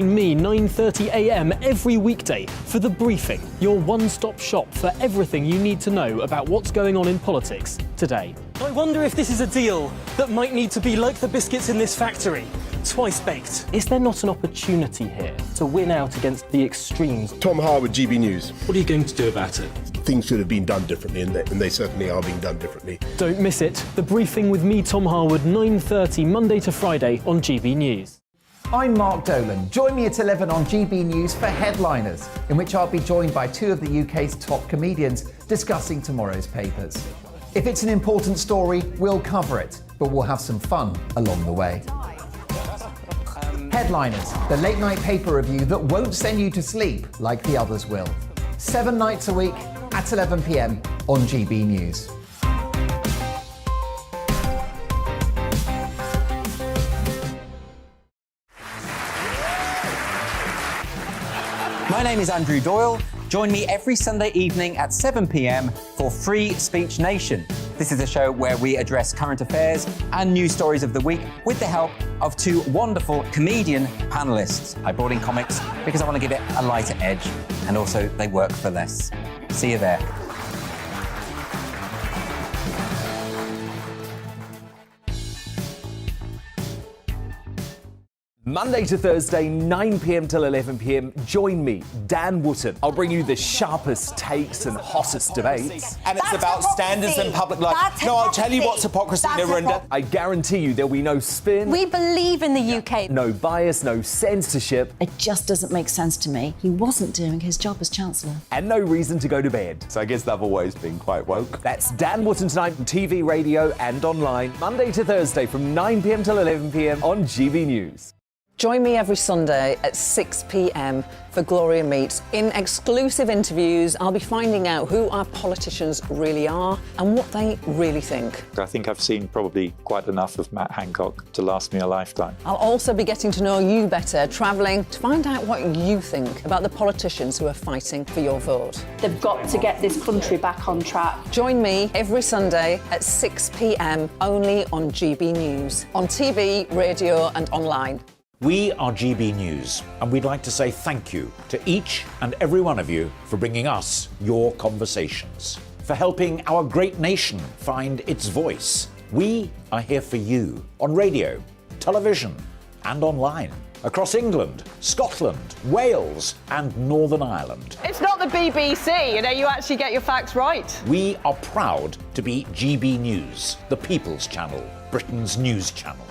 Me 9:30 a.m. every weekday for The Briefing, your one-stop shop for everything you need to know about what's going on in politics today. I wonder if this is a deal that might need to be like the biscuits in this factory, twice baked. Is there not an opportunity here to win out against the extremes? Tom Harwood, GB News. What are you going to do about it? Things should have been done differently, and they certainly are being done differently. Don't miss it. The Briefing with me, Tom Harwood, 9:30 Monday to Friday on GB News. I'm Mark Dolan. Join me at 11 on GB News for Headliners, in which I'll be joined by two of the UK's top comedians discussing tomorrow's papers. If it's an important story, we'll cover it, but we'll have some fun along the way. Headliners, the late-night paper review that won't send you to sleep like the others will. 7 nights a week at 11 p.m. on GB News. My name is Andrew Doyle. Join me every Sunday evening at 7 p.m. for Free Speech Nation. This is a show where we address current affairs and news stories of the week with the help of two wonderful comedian panellists. I brought in comics because I want to give it a lighter edge, and also they work for less. See you there. Monday to Thursday, 9 p.m. till 11 p.m. Join me, Dan Wootton. I'll bring you the sharpest takes and hottest debates. And it's about standards and public life. No, I'll tell you what's hypocrisy, Narendra. I guarantee you there'll be no spin. We believe in the UK. No bias, no censorship. It just doesn't make sense to me. He wasn't doing his job as Chancellor. And no reason to go to bed. So I guess they've always been quite woke. That's Dan Wootton tonight on TV, radio and online. Monday to Thursday from 9 p.m. till 11 p.m. on GB News. Join me every Sunday at 6 p.m. for Gloria Meets. In exclusive interviews, I'll be finding out who our politicians really are and what they really think. I think I've seen probably quite enough of Matt Hancock to last me a lifetime. I'll also be getting to know you better, travelling to find out what you think about the politicians who are fighting for your vote. They've got to get this country back on track. Join me every Sunday at 6 p.m. only on GB News, on TV, radio and online. We are GB News, and we'd like to say thank you to each and every one of you for bringing us your conversations, for helping our great nation find its voice. We are here for you on radio, television, and online, across England, Scotland, Wales, and Northern Ireland. It's not the BBC, you actually get your facts right. We are proud to be GB News, the People's Channel, Britain's news channel.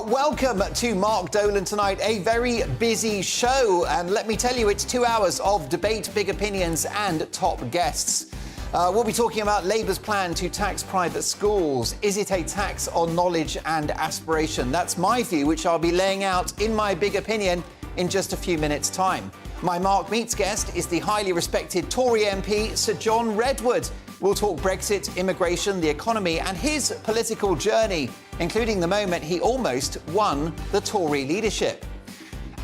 Welcome to Mark Dolan tonight. A very busy show, and let me tell you, it's 2 hours of debate, big opinions and top guests. We'll be talking about Labour's plan to tax private schools. Is it a tax on knowledge and aspiration? That's my view, which I'll be laying out in my big opinion in just a few minutes' time. My Mark Meets guest is the highly respected Tory MP, Sir John Redwood. We'll talk Brexit, immigration, the economy and his political journey, including the moment he almost won the Tory leadership.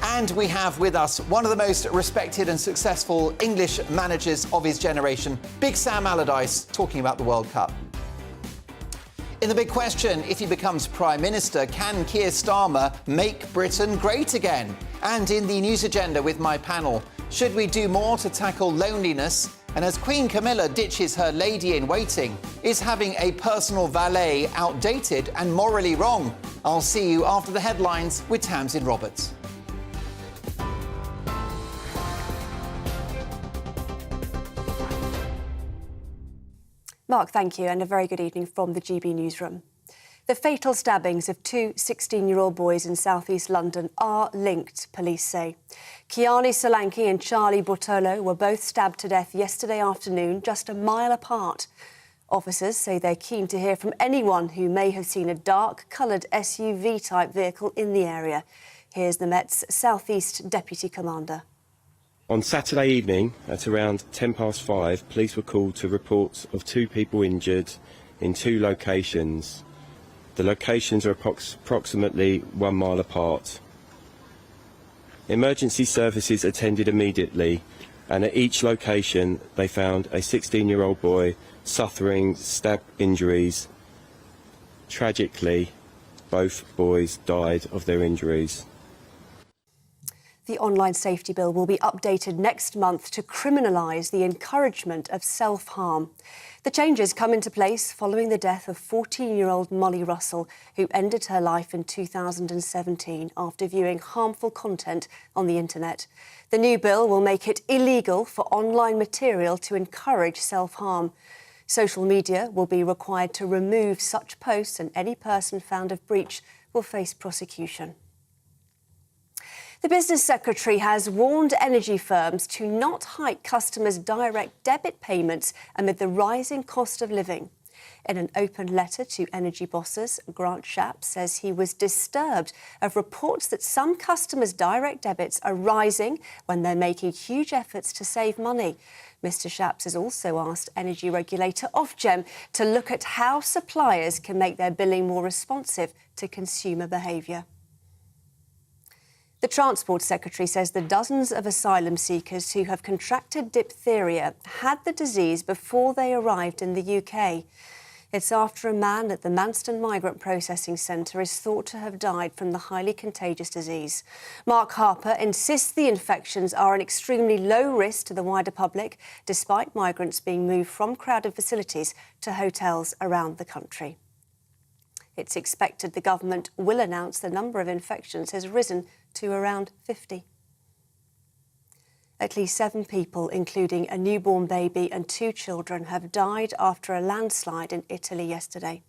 And we have with us one of the most respected and successful English managers of his generation, Big Sam Allardyce, talking about the World Cup. In the big question, if he becomes Prime Minister, can Keir Starmer make Britain great again? And in the news agenda with my panel, should we do more to tackle loneliness? And as Queen Camilla ditches her lady-in-waiting, is having a personal valet outdated and morally wrong? I'll see you after the headlines with Tamsin Roberts. Mark, thank you, and a very good evening from the GB newsroom. The fatal stabbings of two 16-year-old boys in south-east London are linked, police say. Kiani Solanki and Charlie Bortolo were both stabbed to death yesterday afternoon, just a mile apart. Officers say they're keen to hear from anyone who may have seen a dark-coloured SUV-type vehicle in the area. Here's the Met's south-east deputy commander. On Saturday evening, at around 5:10, police were called to reports of two people injured in two locations. The locations are approximately 1 mile apart. Emergency services attended immediately, and at each location they found a 16-year-old boy suffering stab injuries. Tragically, both boys died of their injuries. The online safety bill will be updated next month to criminalise the encouragement of self-harm. The changes come into place following the death of 14-year-old Molly Russell, who ended her life in 2017 after viewing harmful content on the internet. The new bill will make it illegal for online material to encourage self-harm. Social media will be required to remove such posts, and any person found of breach will face prosecution. The Business Secretary has warned energy firms to not hike customers' direct debit payments amid the rising cost of living. In an open letter to energy bosses, Grant Shapps says he was disturbed of reports that some customers' direct debits are rising when they're making huge efforts to save money. Mr Shapps has also asked energy regulator Ofgem to look at how suppliers can make their billing more responsive to consumer behaviour. The Transport Secretary says the dozens of asylum seekers who have contracted diphtheria had the disease before they arrived in the UK. It's after a man at the Manston Migrant Processing Centre is thought to have died from the highly contagious disease. Mark Harper insists the infections are an extremely low risk to the wider public, despite migrants being moved from crowded facilities to hotels around the country. It's expected the government will announce the number of infections has risen to around 50. At least 7 people, including a newborn baby and 2 children, have died after a landslide in Italy yesterday.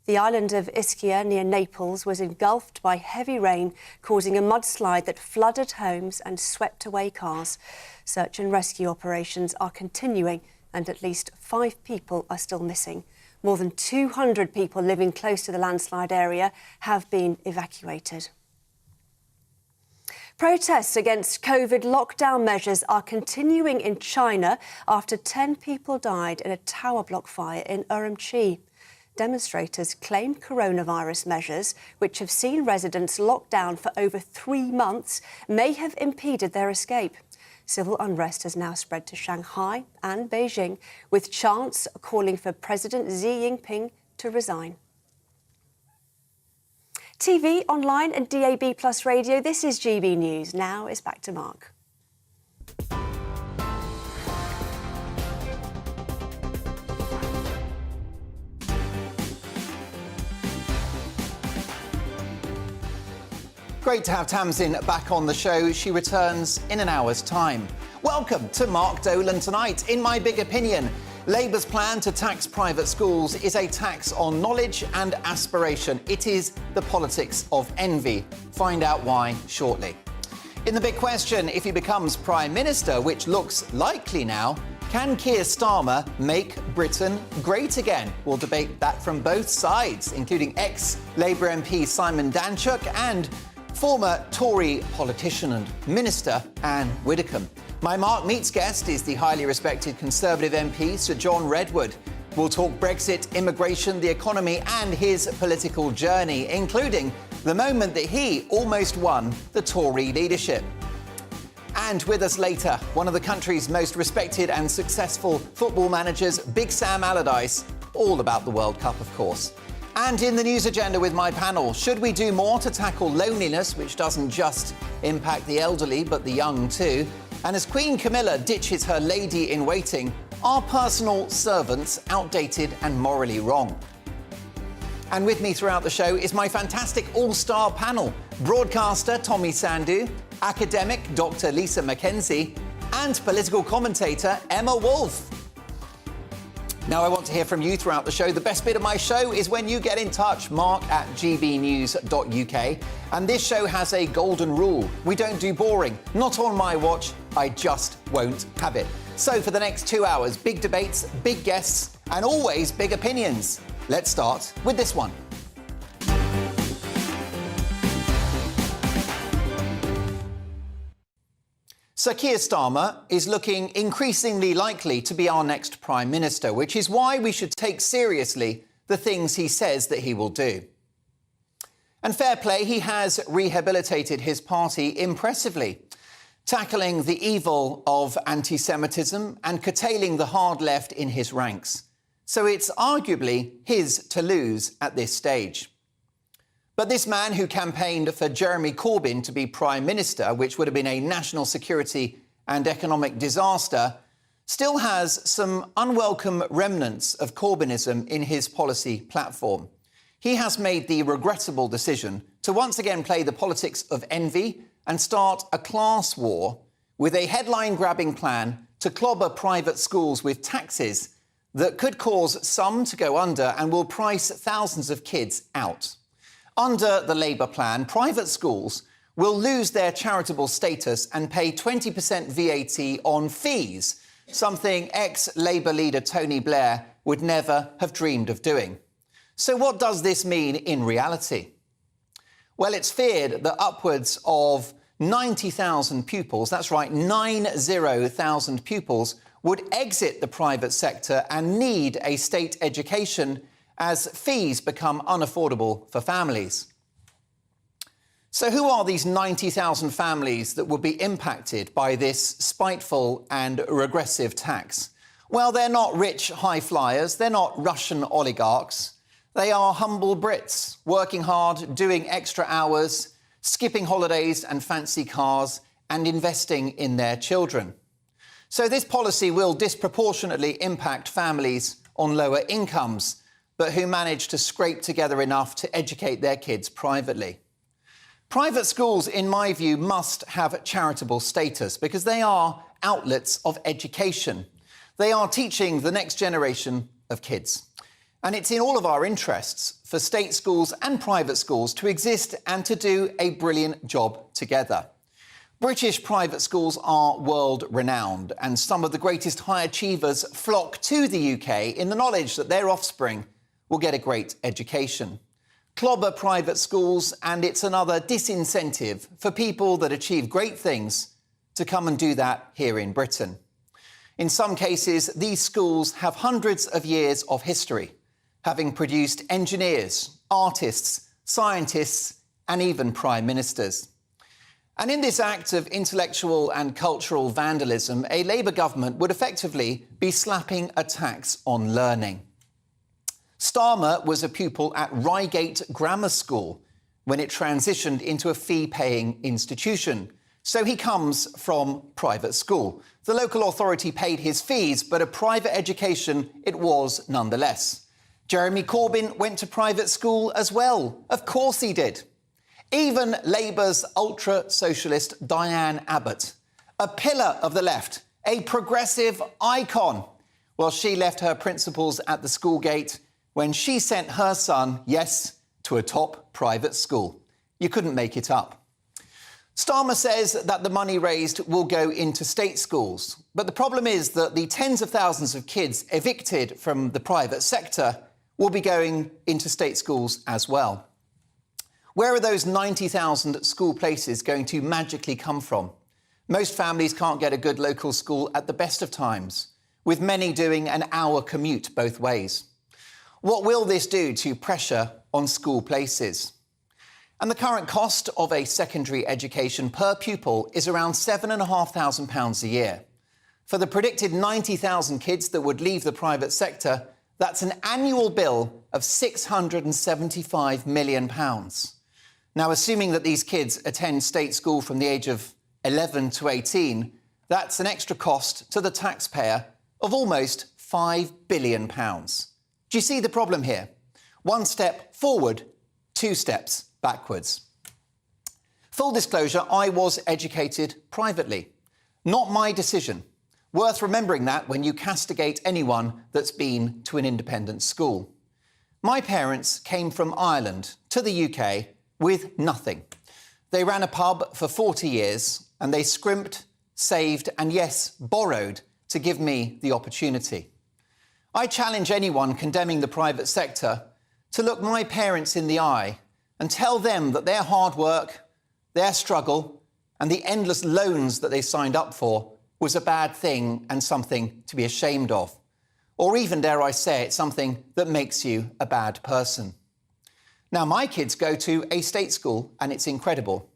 The island of Ischia near Naples was engulfed by heavy rain, causing a mudslide that flooded homes and swept away cars. Search and rescue operations are continuing, and at least 5 people are still missing. More than 200 people living close to the landslide area have been evacuated. Protests against COVID lockdown measures are continuing in China after 10 people died in a tower block fire in Urumqi. Demonstrators claim coronavirus measures, which have seen residents locked down for over 3 months, may have impeded their escape. Civil unrest has now spread to Shanghai and Beijing, with chants calling for President Xi Jinping to resign. TV, online and DAB+ radio, this is GB News. Now it's back to Mark. Great to have Tamsin back on the show. She returns in an hour's time. Welcome to Mark Dolan tonight. In my big opinion, Labour's plan to tax private schools is a tax on knowledge and aspiration. It is the politics of envy. Find out why shortly. In the big question, if he becomes Prime Minister, which looks likely now, can Keir Starmer make Britain great again? We'll debate that from both sides, including ex-Labour MP Simon Danczuk and former Tory politician and Minister Anne Widdecombe. My Mark Meets guest is the highly respected Conservative MP Sir John Redwood. We'll talk Brexit, immigration, the economy and his political journey, including the moment that he almost won the Tory leadership. And with us later, one of the country's most respected and successful football managers, Big Sam Allardyce, all about the World Cup, of course. And in the news agenda with my panel, should we do more to tackle loneliness, which doesn't just impact the elderly, but the young too? And as Queen Camilla ditches her lady-in-waiting, are personal servants outdated and morally wrong? And with me throughout the show is my fantastic all-star panel. Broadcaster Tommy Sandu, academic Dr. Lisa Mackenzie, and political commentator Emma Wolfe. Now, I want to hear from you throughout the show. The best bit of my show is when you get in touch, mark@gbnews.uk. And this show has a golden rule. We don't do boring. Not on my watch. I just won't have it. So for the next 2 hours, big debates, big guests, and always big opinions. Let's start with this one. Sir Keir Starmer is looking increasingly likely to be our next Prime Minister, which is why we should take seriously the things he says that he will do. And fair play, he has rehabilitated his party impressively, tackling the evil of anti-Semitism and curtailing the hard left in his ranks. So it's arguably his to lose at this stage. But this man who campaigned for Jeremy Corbyn to be Prime Minister, which would have been a national security and economic disaster, still has some unwelcome remnants of Corbynism in his policy platform. He has made the regrettable decision to once again play the politics of envy and start a class war with a headline-grabbing plan to clobber private schools with taxes that could cause some to go under and will price thousands of kids out. Under the Labour plan, private schools will lose their charitable status and pay 20% VAT on fees, something ex-Labour leader Tony Blair would never have dreamed of doing. So what does this mean in reality? Well, it's feared that upwards of 90,000 pupils, that's right, 90,000 pupils, would exit the private sector and need a state education as fees become unaffordable for families. So who are these 90,000 families that would be impacted by this spiteful and regressive tax? Well, they're not rich high flyers, they're not Russian oligarchs. They are humble Brits, working hard, doing extra hours, skipping holidays and fancy cars, and investing in their children. So this policy will disproportionately impact families on lower incomes, but who manage to scrape together enough to educate their kids privately. Private schools, in my view, must have charitable status because they are outlets of education. They are teaching the next generation of kids. And it's in all of our interests for state schools and private schools to exist and to do a brilliant job together. British private schools are world-renowned, and some of the greatest high achievers flock to the UK in the knowledge that their offspring will get a great education. Clobber private schools, and it's another disincentive for people that achieve great things to come and do that here in Britain. In some cases, these schools have hundreds of years of history, having produced engineers, artists, scientists, and even prime ministers. And in this act of intellectual and cultural vandalism, a Labour government would effectively be slapping a tax on learning. Starmer was a pupil at Reigate Grammar School when it transitioned into a fee-paying institution. So he comes from private school. The local authority paid his fees, but a private education it was nonetheless. Jeremy Corbyn went to private school as well. Of course he did. Even Labour's ultra-socialist Diane Abbott, a pillar of the left, a progressive icon. Well, she left her principles at the school gate when she sent her son, yes, to a top private school. You couldn't make it up. Starmer says that the money raised will go into state schools. But the problem is that the tens of thousands of kids evicted from the private sector will be going into state schools as well. Where are those 90,000 school places going to magically come from? Most families can't get a good local school at the best of times, with many doing an hour commute both ways. What will this do to pressure on school places? And the current cost of a secondary education per pupil is around £7,500 a year. For the predicted 90,000 kids that would leave the private sector, that's an annual bill of £675 million. Now, assuming that these kids attend state school from the age of 11 to 18, that's an extra cost to the taxpayer of almost £5 billion. Do you see the problem here? One step forward, two steps backwards. Full disclosure, I was educated privately. Not my decision. Worth remembering that when you castigate anyone that's been to an independent school. My parents came from Ireland to the UK with nothing. They ran a pub for 40 years and they scrimped, saved and, yes, borrowed to give me the opportunity. I challenge anyone condemning the private sector to look my parents in the eye and tell them that their hard work, their struggle and the endless loans that they signed up for was a bad thing and something to be ashamed of. Or even, dare I say it, something that makes you a bad person. Now, my kids go to a state school and it's incredible.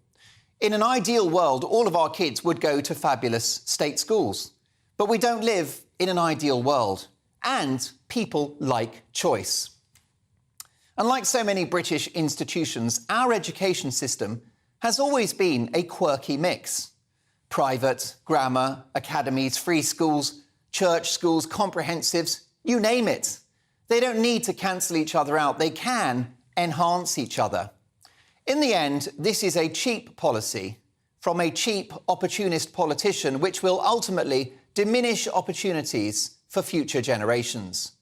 In an ideal world, all of our kids would go to fabulous state schools. But we don't live in an ideal world. And people like choice. Unlike so many British institutions, our education system has always been a quirky mix. Private, grammar, academies, free schools, church schools, comprehensives, you name it. They don't need to cancel each other out. They can enhance each other. In the end, this is a cheap policy from a cheap, opportunist politician, which will ultimately diminish opportunities for future generations.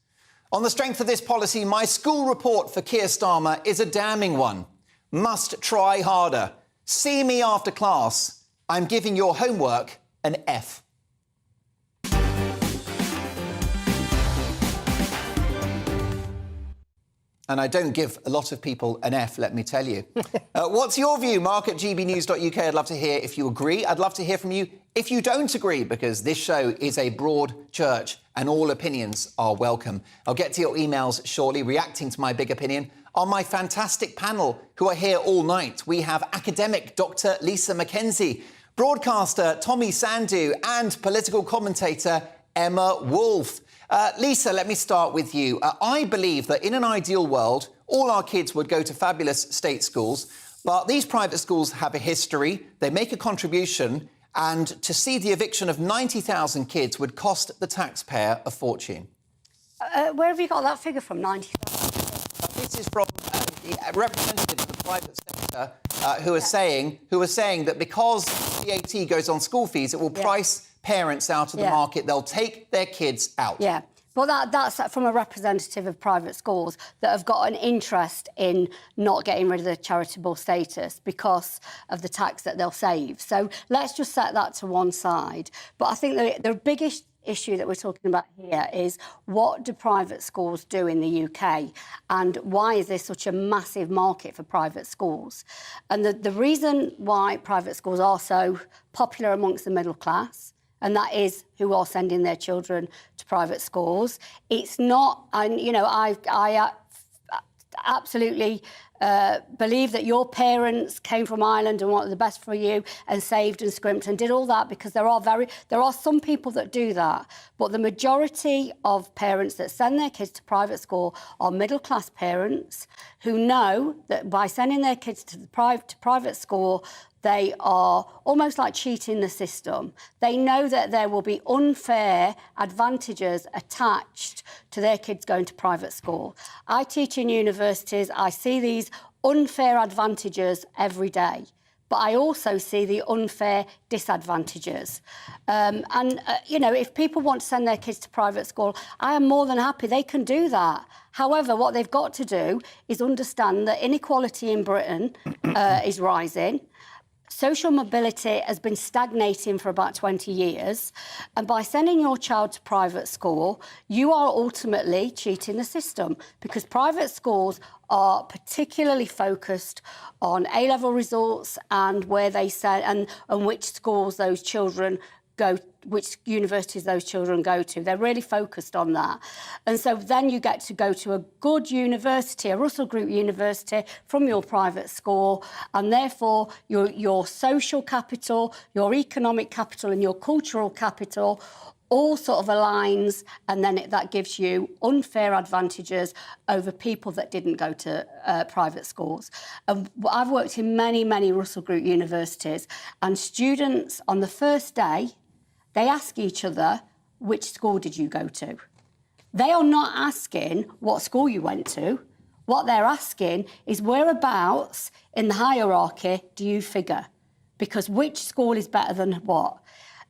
On the strength of this policy, my school report for Keir Starmer is a damning one. Must try harder. See me after class. I'm giving your homework an F. And I don't give a lot of people an F, let me tell you. What's your view? Mark at gbnews.uk. I'd love to hear if you agree. I'd love to hear from you if you don't agree, because this show is a broad church and all opinions are welcome. I'll get to your emails shortly, reacting to my big opinion on my fantastic panel who are here all night. We have academic Dr. Lisa Mackenzie, broadcaster Tommy Sandu, and political commentator Emma Wolfe. Lisa, let me start with you. I believe that in an ideal world, all our kids would go to fabulous state schools, but these private schools have a history, they make a contribution, and to see the eviction of 90,000 kids would cost the taxpayer a fortune. Where have you got that figure from, 90,000? This is from a representative of the private sector who are saying that because VAT goes on school fees, it will price parents out of the market. They'll take their kids out. Yeah. Well, that's from a representative of private schools that have got an interest in not getting rid of the charitable status because of the tax that they'll save. So let's just set that to one side. But I think the biggest issue that we're talking about here is what do private schools do in the UK and why is there such a massive market for private schools? And the reason why private schools are so popular amongst the middle class, and that is who are sending their children to private schools. It's not, and you know, I absolutely believe that your parents came from Ireland and wanted the best for you and saved and scrimped and did all that, because there are some people that do that. But the majority of parents that send their kids to private school are middle class parents who know that by sending their kids to private school, they are almost like cheating the system. They know that there will be unfair advantages attached to their kids going to private school. I teach in universities. I see these unfair advantages every day, but I also see the unfair disadvantages. You know, if people want to send their kids to private school, I am more than happy. They can do that. However, what they've got to do is understand that inequality in Britain is rising. Social mobility has been stagnating for about 20 years. And by sending your child to private school, you are ultimately cheating the system, because private schools are particularly focused on A-level results and where they send and which schools those children go, which universities those children go to. They're really focused on that. And so then you get to go to a good university, a Russell Group university from your private school, and therefore your social capital, your economic capital and your cultural capital all sort of aligns, and then that gives you unfair advantages over people that didn't go to private schools. I've worked in many, many Russell Group universities, and students on the first day, they ask each other, which school did you go to? They are not asking what school you went to. What they're asking is whereabouts in the hierarchy do you figure? Because which school is better than what?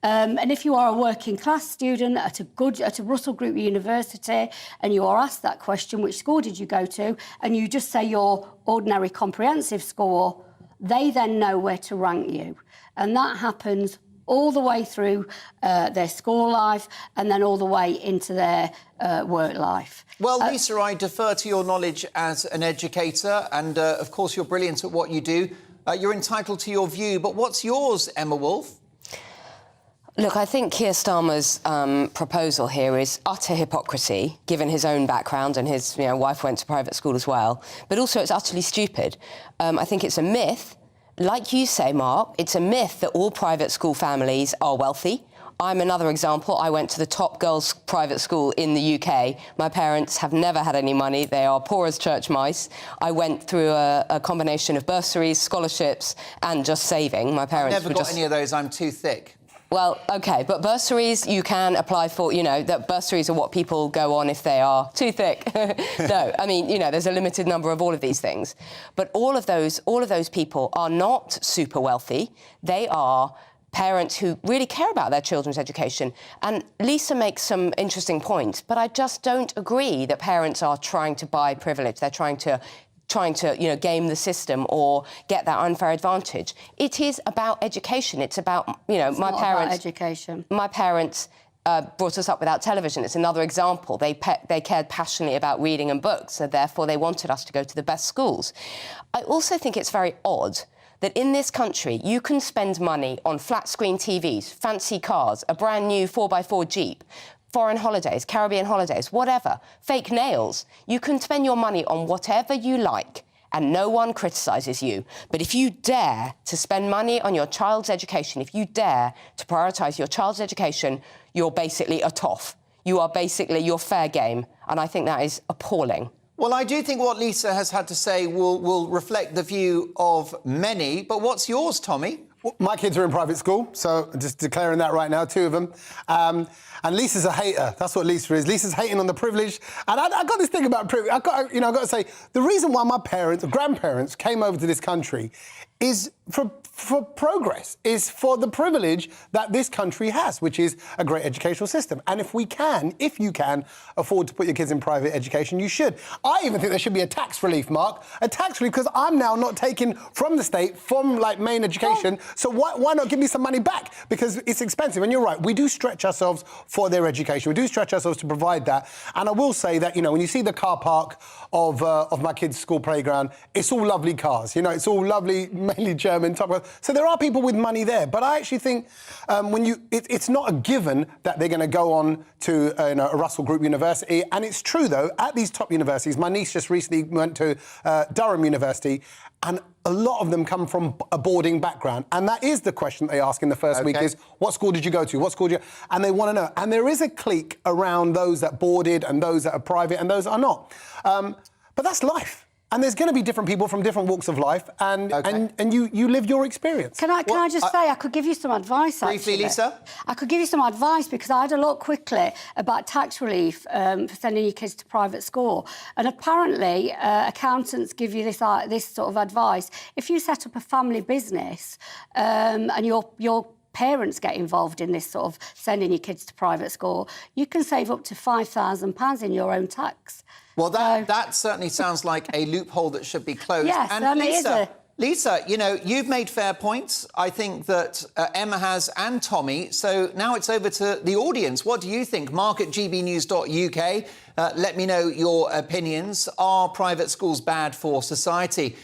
And if you are a working class student at a Russell Group university and you are asked that question, which school did you go to, and you just say your ordinary comprehensive school, they then know where to rank you. And that happens all the way through their school life and then all the way into their work life. Well, Lisa, I defer to your knowledge as an educator, and of course you're brilliant at what you do. You're entitled to your view, but what's yours, Emma Wolfe? Look, I think Keir Starmer's proposal here is utter hypocrisy, given his own background, and his wife went to private school as well. But also, it's utterly stupid. I think it's a myth. Like you say, Mark, it's a myth that all private school families are wealthy. I'm another example. I went to the top girls' private school in the UK. My parents have never had any money. They are poor as church mice. I went through a combination of bursaries, scholarships, and just saving. My parents I've never got any of those. I'm too thick. Well, OK, but bursaries you can apply for, that bursaries are what people go on if they are too thick. No, I mean, there's a limited number of all of these things. But all of those people are not super wealthy. They are parents who really care about their children's education. And Lisa makes some interesting points, but I just don't agree that parents are trying to buy privilege. They're trying to game the system or get that unfair advantage. It is about education. It's about, It's my not parents... about education. My parents brought us up without television. It's another example. They cared passionately about reading and books, so therefore they wanted us to go to the best schools. I also think it's very odd that in this country you can spend money on flat-screen TVs, fancy cars, a brand-new 4x4 Jeep, foreign holidays, Caribbean holidays, whatever, fake nails. You can spend your money on whatever you like and no one criticises you. But if you dare to spend money on your child's education, if you dare to prioritise your child's education, you're basically a toff. You're fair game. And I think that is appalling. Well, I do think what Lisa has had to say will reflect the view of many. But what's yours, Tommy? Well, my kids are in private school, so I'm just declaring that right now, 2 of them. And Lisa's a hater. That's what Lisa is. Lisa's hating on the privilege. And I got this thing about privilege. I've got to say, the reason why my grandparents came over to this country is for progress, is for the privilege that this country has, which is a great educational system. And if you can afford to put your kids in private education, you should. I even think there should be a tax relief, Mark. A tax relief, because I'm now not taking from the state, from main education. So why not give me some money back? Because it's expensive. And you're right, we do stretch ourselves for their education. We do stretch ourselves to provide that. And I will say that, when you see the car park of my kids' school playground, it's all lovely cars. It's all lovely, mainly German top cars. So there are people with money there. But I actually think it's not a given that they're going to go on to a Russell Group university. And it's true, though, at these top universities, my niece just recently went to Durham University, and a lot of them come from a boarding background. And that is the question they ask in the first week is, what school did you go to? What school did you... And they want to know. And there is a clique around those that boarded and those that are private and those that are not. But that's life. And there's going to be different people from different walks of life, and you live your experience. Can I just say, I could give you some advice, briefly, actually. Lisa? I could give you some advice, because I had a look quickly about tax relief for sending your kids to private school. And apparently, accountants give you this sort of advice. If you set up a family business and your parents get involved in this sort of sending your kids to private school, you can save up to £5,000 in your own tax. Well, that certainly sounds like a loophole that should be closed. Yes, and Lisa, you've made fair points. I think that Emma has, and Tommy. So now it's over to the audience. What do you think? Mark at gbnews.uk. Let me know your opinions. Are private schools bad for society?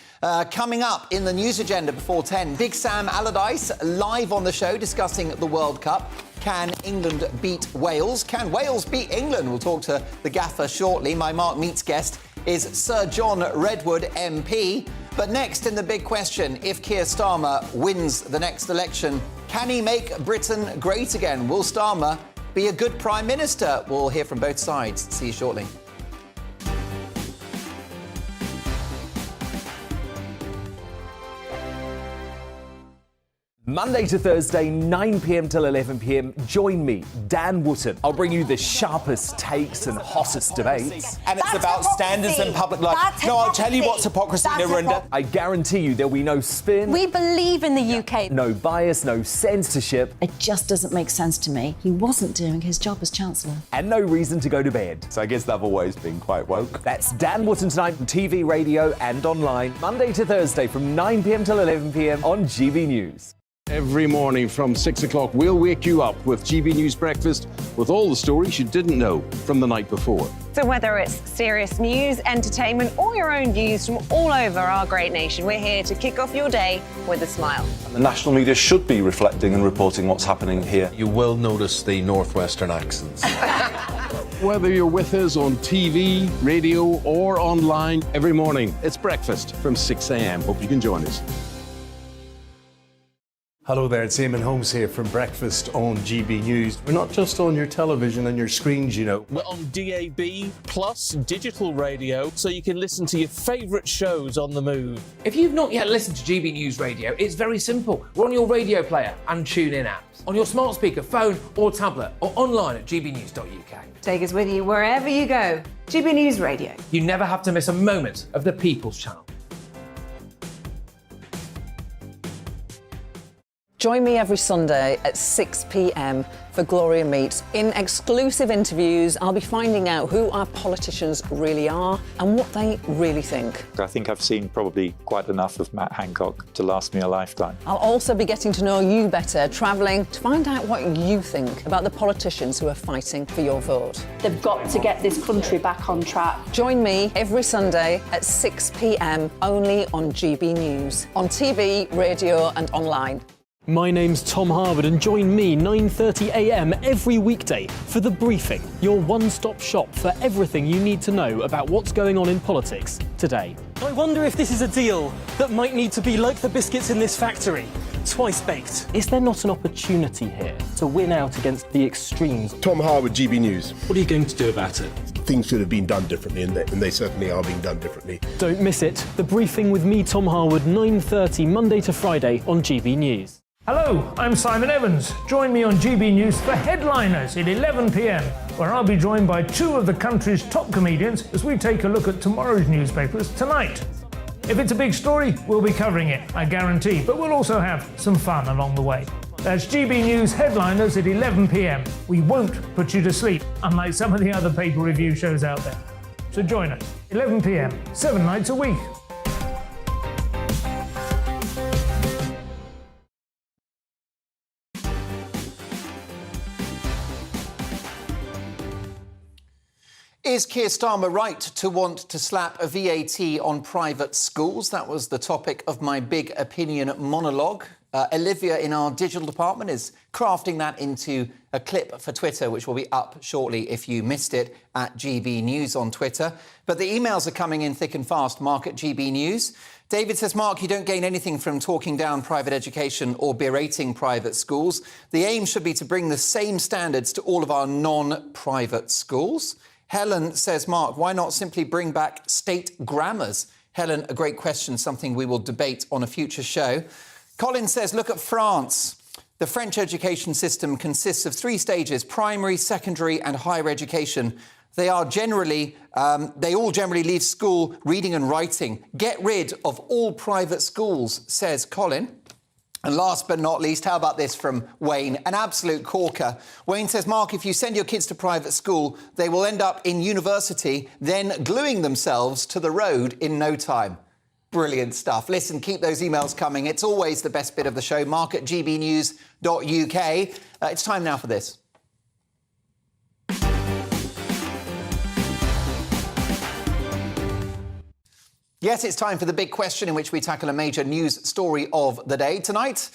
Coming up in the news agenda before 10, Big Sam Allardyce live on the show discussing the World Cup. Can England beat Wales? Can Wales beat England? We'll talk to the gaffer shortly. My Mark Meets guest is Sir John Redwood MP. But next in the big question, if Keir Starmer wins the next election, can he make Britain great again? Will Starmer be a good Prime Minister? We'll hear from both sides. See you shortly. Monday to Thursday, 9 p.m. till 11 p.m. Join me, Dan Wootton. I'll bring you the sharpest takes and hottest debates. And it's about standards and public life. No, I'll tell you what's hypocrisy, Narendra. I guarantee you there'll be no spin. We believe in the UK. No bias, no censorship. It just doesn't make sense to me. He wasn't doing his job as Chancellor. And no reason to go to bed. So I guess they've always been quite woke. That's Dan Wootton tonight on TV, radio and online. Monday to Thursday from 9 p.m. till 11 p.m. on GB News. Every morning from 6 o'clock, we'll wake you up with GB News Breakfast with all the stories you didn't know from the night before. So whether it's serious news, entertainment, or your own views from all over our great nation, we're here to kick off your day with a smile. The national media should be reflecting and reporting what's happening here. You will notice the northwestern accents. Whether you're with us on TV, radio, or online, every morning it's breakfast from 6 a.m. Hope you can join us. Hello there, it's Eamon Holmes here from Breakfast on GB News. We're not just on your television and your screens, you know. We're on DAB plus digital radio, so you can listen to your favourite shows on the move. If you've not yet listened to GB News Radio, it's very simple. We're on your radio player and tune-in apps, on your smart speaker, phone or tablet, or online at gbnews.uk. Take us with you wherever you go. GB News Radio. You never have to miss a moment of the People's Channel. Join me every Sunday at 6 p.m. for Gloria Meets. In exclusive interviews, I'll be finding out who our politicians really are and what they really think. I think I've seen probably quite enough of Matt Hancock to last me a lifetime. I'll also be getting to know you better, travelling to find out what you think about the politicians who are fighting for your vote. They've got to get this country back on track. Join me every Sunday at 6 p.m. only on GB News, on TV, radio and online. My name's Tom Harwood and join me 9:30 a.m. every weekday for The Briefing, your one-stop shop for everything you need to know about what's going on in politics today. I wonder if this is a deal that might need to be like the biscuits in this factory, twice baked. Is there not an opportunity here to win out against the extremes? Tom Harwood, GB News. What are you going to do about it? Things should have been done differently, and they certainly are being done differently. Don't miss it. The Briefing with me, Tom Harwood, 9:30 Monday to Friday on GB News. Hello, I'm Simon Evans. Join me on GB News for Headliners at 11 p.m, where I'll be joined by two of the country's top comedians as we take a look at tomorrow's newspapers tonight. If it's a big story, we'll be covering it, I guarantee, but we'll also have some fun along the way. That's GB News Headliners at 11 p.m. We won't put you to sleep, unlike some of the other paper review shows out there. So join us, 11 p.m, 7 nights a week. Is Keir Starmer right to want to slap a VAT on private schools? That was the topic of my big opinion monologue. Olivia in our digital department is crafting that into a clip for Twitter, which will be up shortly if you missed it, at GB News on Twitter. But the emails are coming in thick and fast, Mark at GB News. David says, Mark, you don't gain anything from talking down private education or berating private schools. The aim should be to bring the same standards to all of our non-private schools. Helen says, Mark, why not simply bring back state grammars? Helen, a great question, something we will debate on a future show. Colin says, look at France. The French education system consists of 3 stages: primary, secondary and higher education. They all generally leave school reading and writing. Get rid of all private schools, says Colin. And last but not least, how about this from Wayne, an absolute corker. Wayne says, Mark, if you send your kids to private school, they will end up in university, then gluing themselves to the road in no time. Brilliant stuff. Listen, keep those emails coming. It's always the best bit of the show. Mark at gbnews.uk. It's time now for this. Yes, it's time for the big question in which we tackle a major news story of the day. Tonight,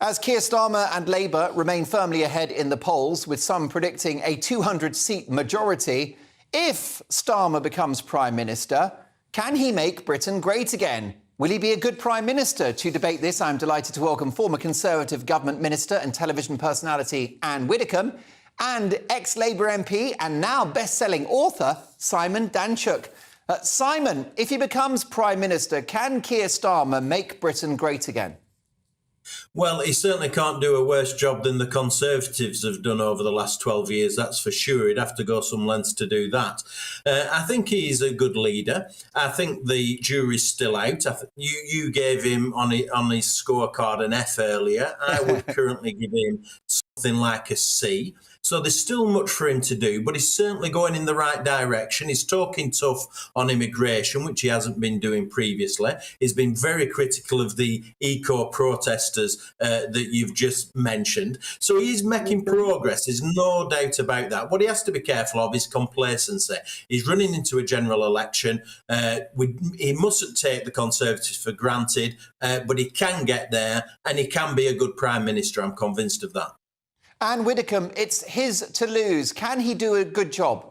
as Keir Starmer and Labour remain firmly ahead in the polls, with some predicting a 200-seat majority, if Starmer becomes Prime Minister, can he make Britain great again? Will he be a good Prime Minister? To debate this, I'm delighted to welcome former Conservative Government Minister and television personality Anne Widdecombe and ex-Labour MP and now best-selling author Simon Danczuk. Simon, if he becomes Prime Minister, can Keir Starmer make Britain great again? Well, he certainly can't do a worse job than the Conservatives have done over the last 12 years, that's for sure. He'd have to go some lengths to do that. I think he's a good leader. I think the jury's still out. You gave him on his scorecard an F earlier. I would currently give him something like a C. So there's still much for him to do, but he's certainly going in the right direction. He's talking tough on immigration, which he hasn't been doing previously. He's been very critical of the eco protesters that you've just mentioned. So he's making progress. There's no doubt about that. What he has to be careful of is complacency. He's running into a general election. He mustn't take the Conservatives for granted, but he can get there and he can be a good Prime Minister. I'm convinced of that. Anne Widdecombe, it's his to lose. Can he do a good job?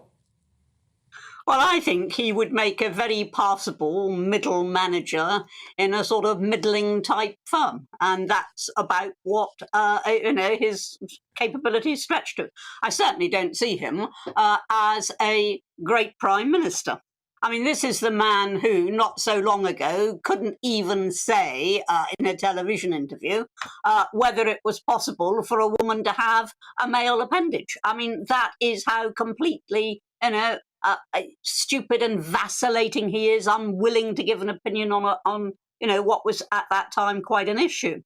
Well, I think he would make a very passable middle manager in a sort of middling type firm. And that's about what, his capabilities stretch to. I certainly don't see him as a great Prime Minister. I mean, this is the man who, not so long ago, couldn't even say in a television interview whether it was possible for a woman to have a male appendage. I mean, that is how completely, stupid and vacillating he is, unwilling to give an opinion on what was at that time quite an issue.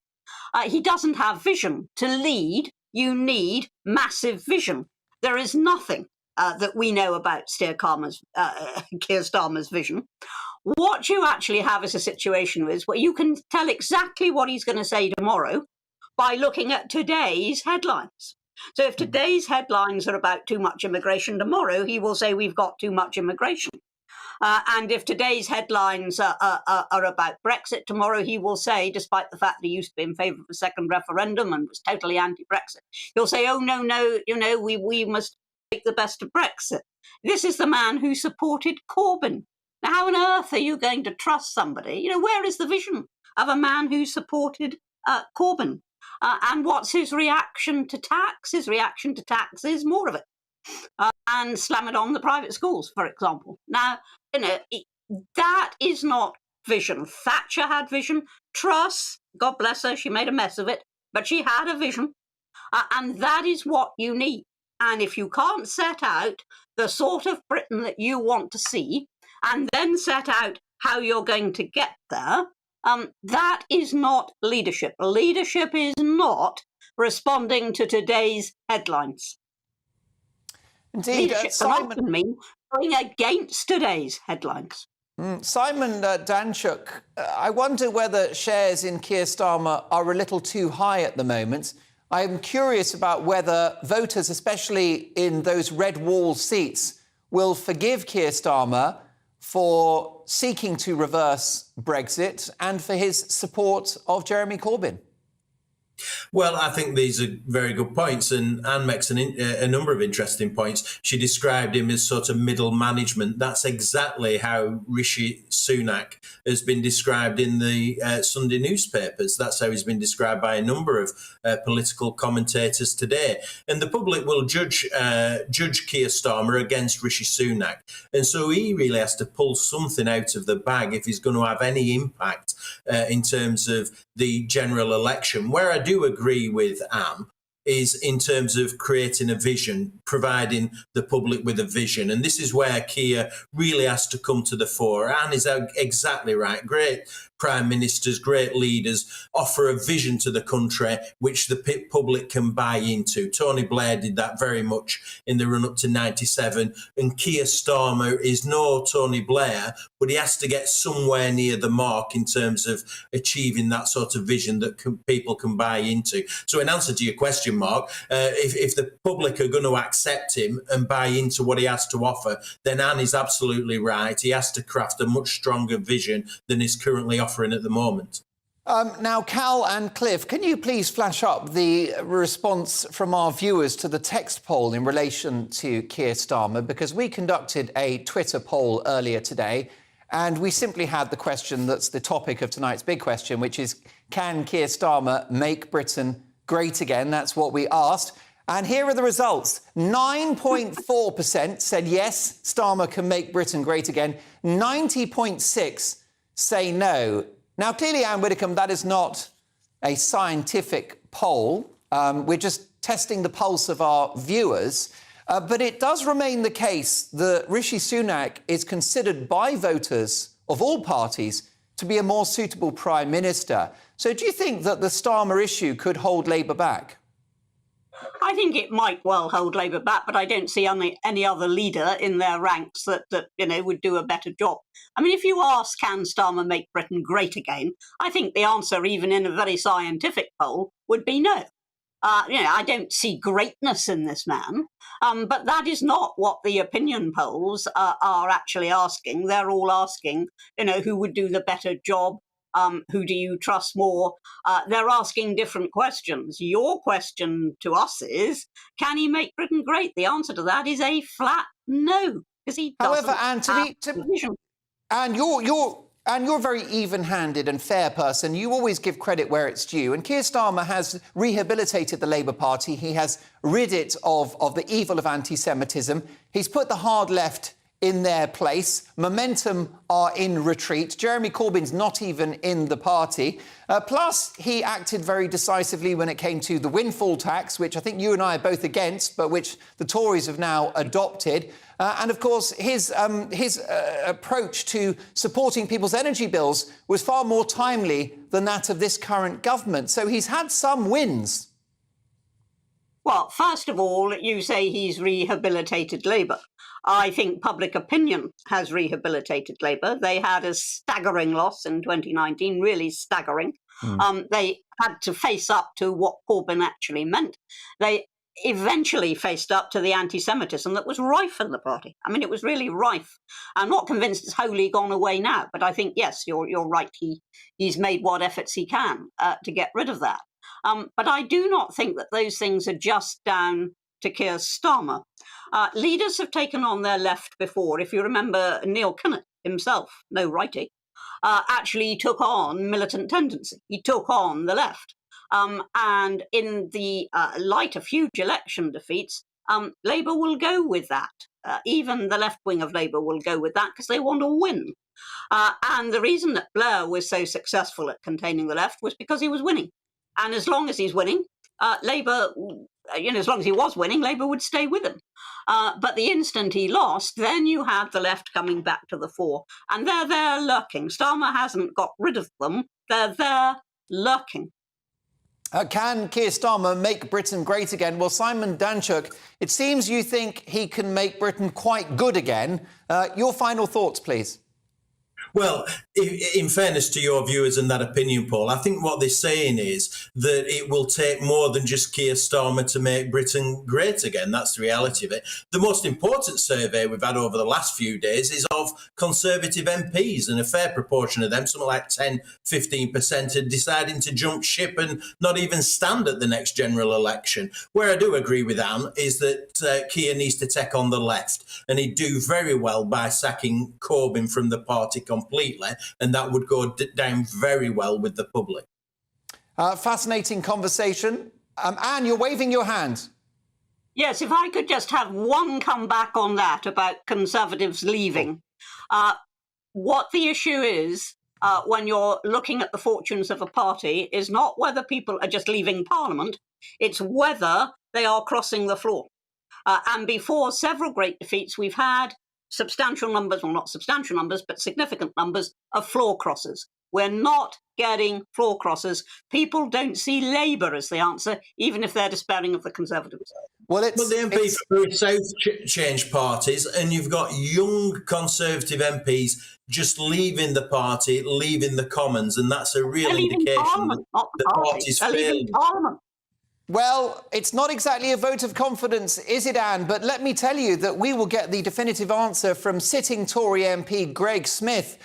He doesn't have vision. To lead, you need massive vision. There is nothing that we know about Keir Starmer's vision. What you actually have is a situation where you can tell exactly what he's going to say tomorrow by looking at today's headlines. So if today's headlines are about too much immigration, tomorrow he will say we've got too much immigration. And if today's headlines are about Brexit, tomorrow he will say, despite the fact that he used to be in favour of a second referendum and was totally anti-Brexit, he'll say, oh, no, we must make the best of Brexit. This is the man who supported Corbyn. Now, how on earth are you going to trust somebody? Where is the vision of a man who supported Corbyn? And what's his reaction to tax? His reaction to tax is more of it. And slam it on the private schools, for example. Now, that is not vision. Thatcher had vision. Truss, God bless her, she made a mess of it, but she had a vision. And that is what you need. And if you can't set out the sort of Britain that you want to see, and then set out how you're going to get there, that is not leadership. Leadership is not responding to today's headlines. Indeed, leadership Simon often means going against today's headlines. Simon Danchuk, I wonder whether shares in Keir Starmer are a little too high at the moment. I'm curious about whether voters, especially in those red wall seats, will forgive Keir Starmer for seeking to reverse Brexit and for his support of Jeremy Corbyn. Well, I think these are very good points, and Anne makes a number of interesting points. She described him as sort of middle management. That's exactly how Rishi Sunak has been described in the Sunday newspapers. That's how he's been described by a number of political commentators today. And the public will judge Keir Starmer against Rishi Sunak. And so he really has to pull something out of the bag if he's going to have any impact in terms of the general election. Where I do agree with Anne is in terms of creating a vision, providing the public with a vision. And this is where Keir really has to come to the fore. Anne is exactly right. Great prime ministers, great leaders offer a vision to the country which the public can buy into. Tony Blair did that very much in the run-up to 97. And Keir Starmer is no Tony Blair, but he has to get somewhere near the mark in terms of achieving that sort of vision that people can buy into. So in answer to your question, Mark, if the public are going to accept him and buy into what he has to offer, then Anne is absolutely right. He has to craft a much stronger vision than he's currently offering at the moment. Now, Cal and Cliff, can you please flash up the response from our viewers to the text poll in relation to Keir Starmer? Because we conducted a Twitter poll earlier today, and we simply had the question that's the topic of tonight's big question, which is, can Keir Starmer make Britain great again? That's what we asked. And here are the results. 9.4% said yes, Starmer can make Britain great again. 90.6% say no. Now, clearly, Anne Widdecombe, that is not a scientific poll. We're just testing the pulse of our viewers. But it does remain the case that Rishi Sunak is considered by voters of all parties to be a more suitable Prime Minister. So do you think that the Starmer issue could hold Labour back? I think it might well hold Labour back, but I don't see any other leader in their ranks that would do a better job. I mean, if you ask, can Starmer make Britain great again? I think the answer, even in a very scientific poll, would be no. I don't see greatness in this man, but that is not what the opinion polls are actually asking. They're all asking, who would do the better job? Who do you trust more? They're asking different questions. Your question to us is, can he make Britain great? The answer to that is a flat no, because he doesn't. However, Anne, you're a very even-handed and fair person. You always give credit where it's due. And Keir Starmer has rehabilitated the Labour Party. He has rid it of the evil of anti-Semitism. He's put the hard left in their place. Momentum are in retreat. Jeremy Corbyn's not even in the party. Plus, he acted very decisively when it came to the windfall tax, which I think you and I are both against, but which the Tories have now adopted. And, of course, his approach to supporting people's energy bills was far more timely than that of this current government. So he's had some wins. Well, first of all, you say he's rehabilitated Labour. I think public opinion has rehabilitated Labour. They had a staggering loss in 2019, really staggering. They had to face up to what Corbyn actually meant. They eventually faced up to the anti-Semitism that was rife in the party. I mean, it was really rife. I'm not convinced it's wholly gone away now, but I think, yes, you're right. He's made what efforts he can to get rid of that. But I do not think that those things are just down to Keir Starmer. Leaders have taken on their left before. If you remember, Neil Kinnock himself, no righty, actually took on militant tendency. He took on the left. And in the light of huge election defeats, Labour will go with that. Even the left wing of Labour will go with that because they want to win. And the reason that Blair was so successful at containing the left was because he was winning. And as long as he's winning, Labour, as long as he was winning, Labour would stay with him. But the instant he lost, then you had the left coming back to the fore. And they're there lurking. Starmer hasn't got rid of them. They're there lurking. Can Keir Starmer make Britain great again? Well, Simon Danchuk, it seems you think he can make Britain quite good again. Your final thoughts, please. Well, in fairness to your viewers and that opinion poll, I think what they're saying is that it will take more than just Keir Starmer to make Britain great again. That's the reality of it. The most important survey we've had over the last few days is of Conservative MPs, and a fair proportion of them, something like 10-15%, are deciding to jump ship and not even stand at the next general election. Where I do agree with Anne is that Keir needs to take on the left, and he'd do very well by sacking Corbyn from the party completely, and that would go down very well with the public. Fascinating conversation. Anne, you're waving your hand. Yes, if I could just have one comeback on that about Conservatives leaving. What the issue is when you're looking at the fortunes of a party is not whether people are just leaving Parliament, it's whether they are crossing the floor. And before several great defeats, we've had substantial numbers, well, not substantial numbers, but significant numbers of floor crossers. We're not getting floor crossers. People don't see Labour as the answer, even if they're despairing of the Conservatives. Well, the MPs for South change parties, and you've got young Conservative MPs just leaving the party, leaving the Commons, and that's a real indication that the party's failing. Well, it's not exactly a vote of confidence, is it, Anne? But let me tell you that we will get the definitive answer from sitting Tory MP Greg Smith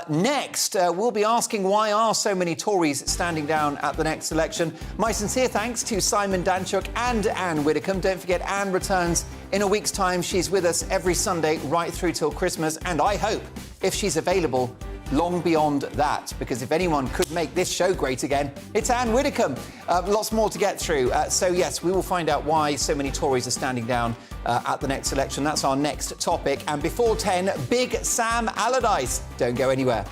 next. We'll be asking why are so many Tories standing down at the next election. My sincere thanks to Simon Danchuk and Anne Widdecombe. Don't forget, Anne returns in a week's time. She's with us every Sunday right through till Christmas. And I hope, if she's available, long beyond that, because if anyone could make this show great again, it's Anne Widdecombe. Lots more to get through. So, yes, we will find out why so many Tories are standing down at the next election. That's our next topic. And before 10, Big Sam Allardyce. Don't go anywhere.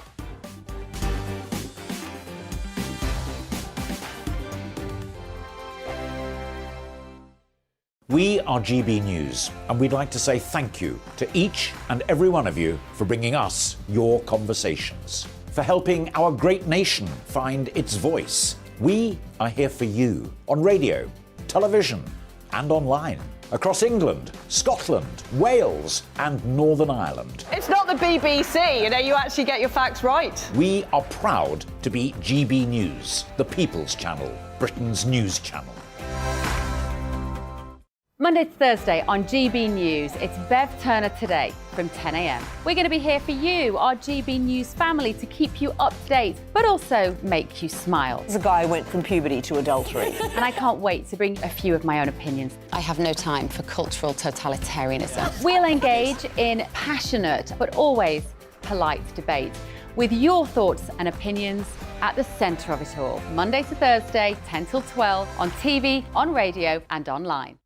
We are GB News, and we'd like to say thank you to each and every one of you for bringing us your conversations, for helping our great nation find its voice. We are here for you on radio, television, and online. Across England, Scotland, Wales, and Northern Ireland. It's not the BBC, you actually get your facts right. We are proud to be GB News, the People's Channel, Britain's news channel. Monday to Thursday on GB News, it's Bev Turner Today from 10 a.m. We're going to be here for you, our GB News family, to keep you up to date, but also make you smile. The guy went from puberty to adultery. And I can't wait to bring a few of my own opinions. I have no time for cultural totalitarianism. We'll engage in passionate, but always polite debate with your thoughts and opinions at the centre of it all. Monday to Thursday, 10 till 12, on TV, on radio and online.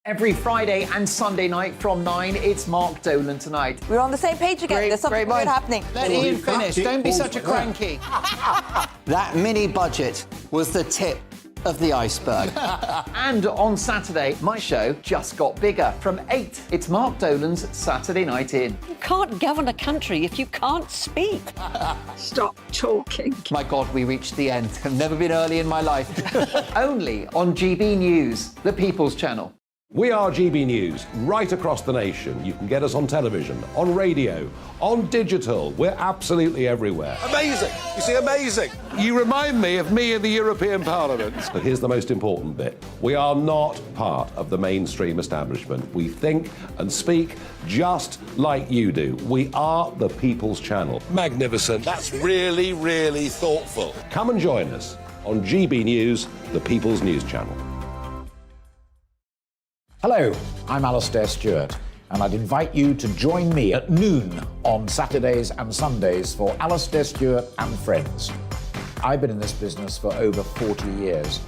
Every Friday and Sunday night from 9, it's Mark Dolan Tonight. We're on the same page again. There's something weird happening. Let Ian finish. Don't be such a cranky. That mini budget was the tip of the iceberg. And on Saturday, my show just got bigger. From 8, it's Mark Dolan's Saturday Night In. You can't govern a country if you can't speak. Stop talking. My God, we reached the end. I've never been early in my life. Only on GB News, the People's Channel. We are GB News, right across the nation. You can get us on television, on radio, on digital. We're absolutely everywhere. Amazing. You see, amazing. You remind me of me in the European Parliament. But here's the most important bit. We are not part of the mainstream establishment. We think and speak just like you do. We are the People's Channel. Magnificent. That's really, really thoughtful. Come and join us on GB News, the People's News Channel. Hello, I'm Alastair Stewart, and I'd invite you to join me at noon on Saturdays and Sundays for Alastair Stewart and Friends. I've been in this business for over 40 years.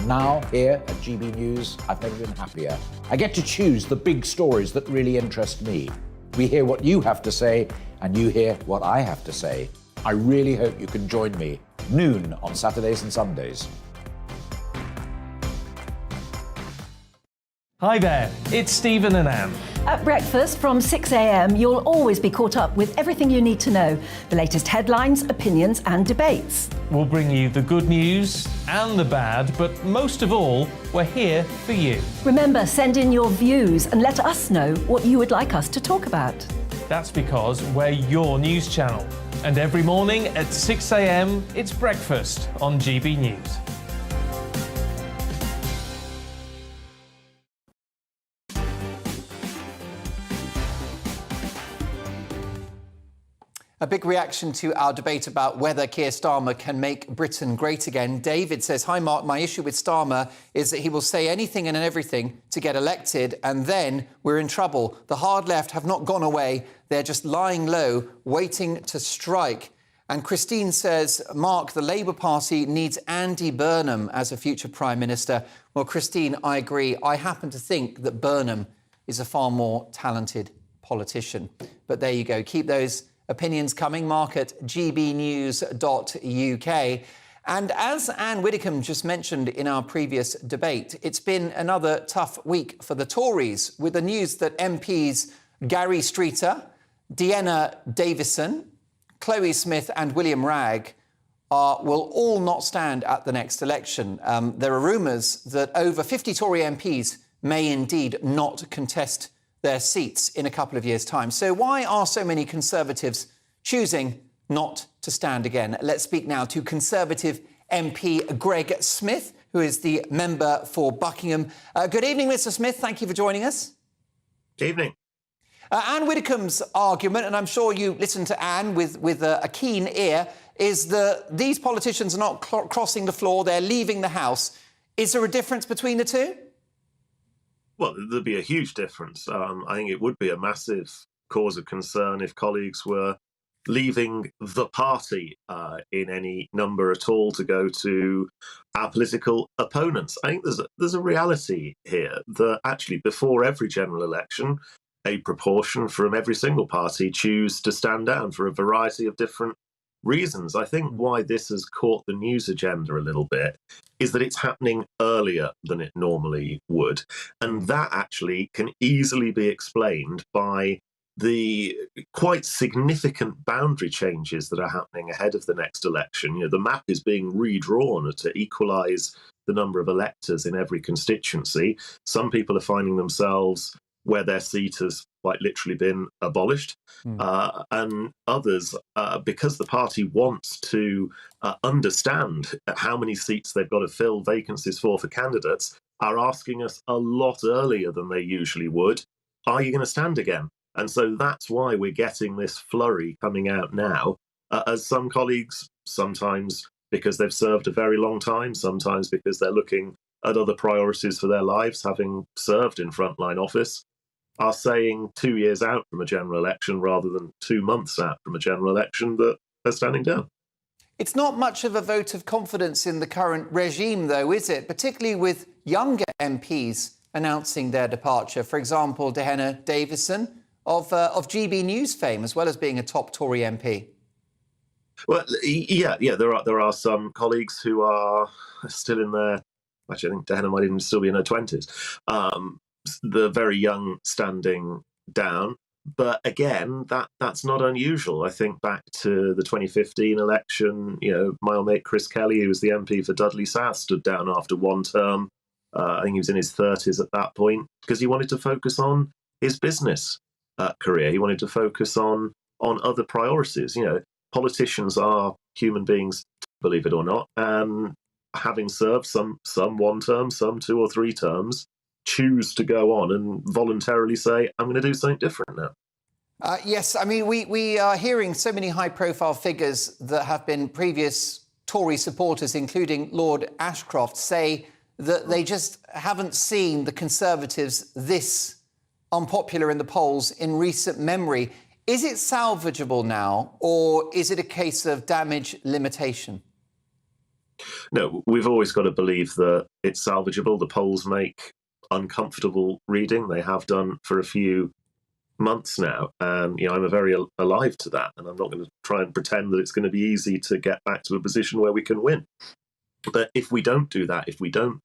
Now, here at GB News, I've never been happier. I get to choose the big stories that really interest me. We hear what you have to say, and you hear what I have to say. I really hope you can join me, noon on Saturdays and Sundays. Hi there, it's Stephen and Anne. At breakfast from 6 a.m, you'll always be caught up with everything you need to know, the latest headlines, opinions and debates. We'll bring you the good news and the bad, but most of all, we're here for you. Remember, send in your views and let us know what you would like us to talk about. That's because we're your news channel. And every morning at 6 a.m, it's breakfast on GB News. A big reaction to our debate about whether Keir Starmer can make Britain great again. David says, hi, Mark, my issue with Starmer is that he will say anything and everything to get elected, and then we're in trouble. The hard left have not gone away. They're just lying low, waiting to strike. And Christine says, Mark, the Labour Party needs Andy Burnham as a future Prime Minister. Well, Christine, I agree. I happen to think that Burnham is a far more talented politician. But there you go. Keep those opinions coming. Mark at gbnews.uk. And as Anne Widdecombe just mentioned in our previous debate, it's been another tough week for the Tories, with the news that MPs Gary Streeter, Deanna Davison, Chloe Smith and William Ragg will all not stand at the next election. There are rumours that over 50 Tory MPs may indeed not contest their seats in a couple of years' time. So why are so many Conservatives choosing not to stand again? Let's speak now to Conservative MP Greg Smith, who is the member for Buckingham. Good evening, Mr. Smith. Thank you for joining us. Good evening. Anne Widdecombe's argument, and I'm sure you listen to Anne with a keen ear, is that these politicians are not crossing the floor, they're leaving the House. Is there a difference between the two? Well, there'd be a huge difference. I think it would be a massive cause of concern if colleagues were leaving the party in any number at all to go to our political opponents. I think there's a reality here that actually before every general election, a proportion from every single party choose to stand down for a variety of different reasons. I think why this has caught the news agenda a little bit is that it's happening earlier than it normally would. And that actually can easily be explained by the quite significant boundary changes that are happening ahead of the next election. You know, the map is being redrawn to equalise the number of electors in every constituency. Some people are finding themselves where their seat has quite literally been abolished, and others, because the party wants to understand how many seats they've got to fill vacancies for candidates, are asking us a lot earlier than they usually would, are you going to stand again? And so that's why we're getting this flurry coming out now, as some colleagues, sometimes because they've served a very long time, sometimes because they're looking at other priorities for their lives, having served in frontline office, are saying 2 years out from a general election rather than 2 months out from a general election that they're standing down. It's not much of a vote of confidence in the current regime, though, is it? Particularly with younger MPs announcing their departure. For example, Dehenna Davison of GBNews fame, as well as being a top Tory MP. Well, yeah, there are some colleagues who are still in their, actually I think Dehenna might even still be in her 20s, the very young standing down. But again, that's not unusual. I think back to the 2015 election, my old mate Chris Kelly, who was the MP for Dudley South, stood down after one term. I think he was in his 30s at that point, because he wanted to focus on his business career. He wanted to focus on other priorities. Politicians are human beings, believe it or not, and having served some 1 term, some 2 or 3 terms, choose to go on and voluntarily say, I'm going to do something different now. Yes, I mean, we are hearing so many high-profile figures that have been previous Tory supporters, including Lord Ashcroft, say that they just haven't seen the Conservatives this unpopular in the polls in recent memory. Is it salvageable now, or is it a case of damage limitation? No, we've always got to believe that it's salvageable. The polls make uncomfortable reading. They have done for a few months now, and I'm very alive to that, and I'm not going to try and pretend that it's going to be easy to get back to a position where we can win. But if we don't do that, if we don't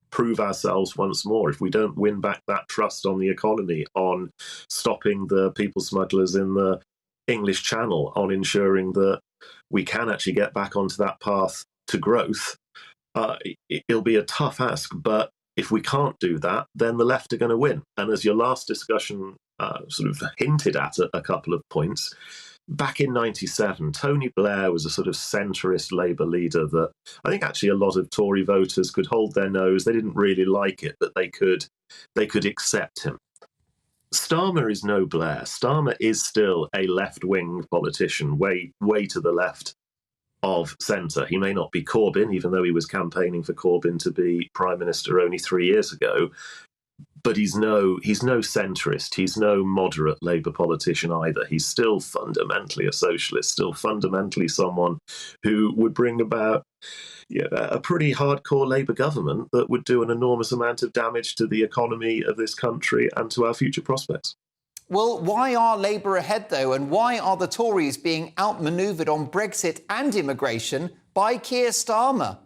prove ourselves once more, if we don't win back that trust on the economy, on stopping the people smugglers in the English Channel, on ensuring that we can actually get back onto that path to growth, it'll be a tough ask. But if we can't do that, then the left are going to win. And as your last discussion sort of hinted at a couple of points, back in 97, Tony Blair was a sort of centrist Labour leader that I think actually a lot of Tory voters could hold their nose. They didn't really like it, but they could accept him. Starmer is no Blair. Starmer is still a left-wing politician, way to the left of centre. He may not be Corbyn, even though he was campaigning for Corbyn to be Prime Minister only 3 years ago. But he's no centrist. He's no moderate Labour politician either. He's still fundamentally a socialist, still fundamentally someone who would bring about a pretty hardcore Labour government that would do an enormous amount of damage to the economy of this country and to our future prospects. Well, why are Labour ahead, though, and why are the Tories being outmanoeuvred on Brexit and immigration by Keir Starmer?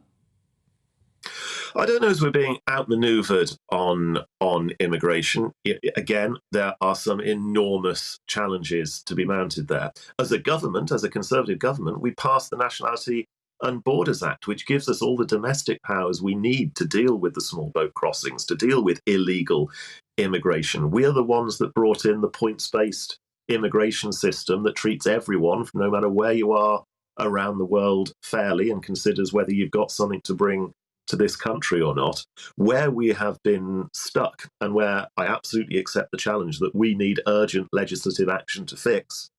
I don't know as we're being outmanoeuvred on immigration. Again, there are some enormous challenges to be mounted there. As a government, as a Conservative government, we passed the Nationality and Borders Act, which gives us all the domestic powers we need to deal with the small boat crossings, to deal with illegal immigration. We are the ones that brought in the points-based immigration system that treats everyone, no matter where you are around the world, fairly and considers whether you've got something to bring to this country or not. Where we have been stuck, and where I absolutely accept the challenge that we need urgent legislative action to fix,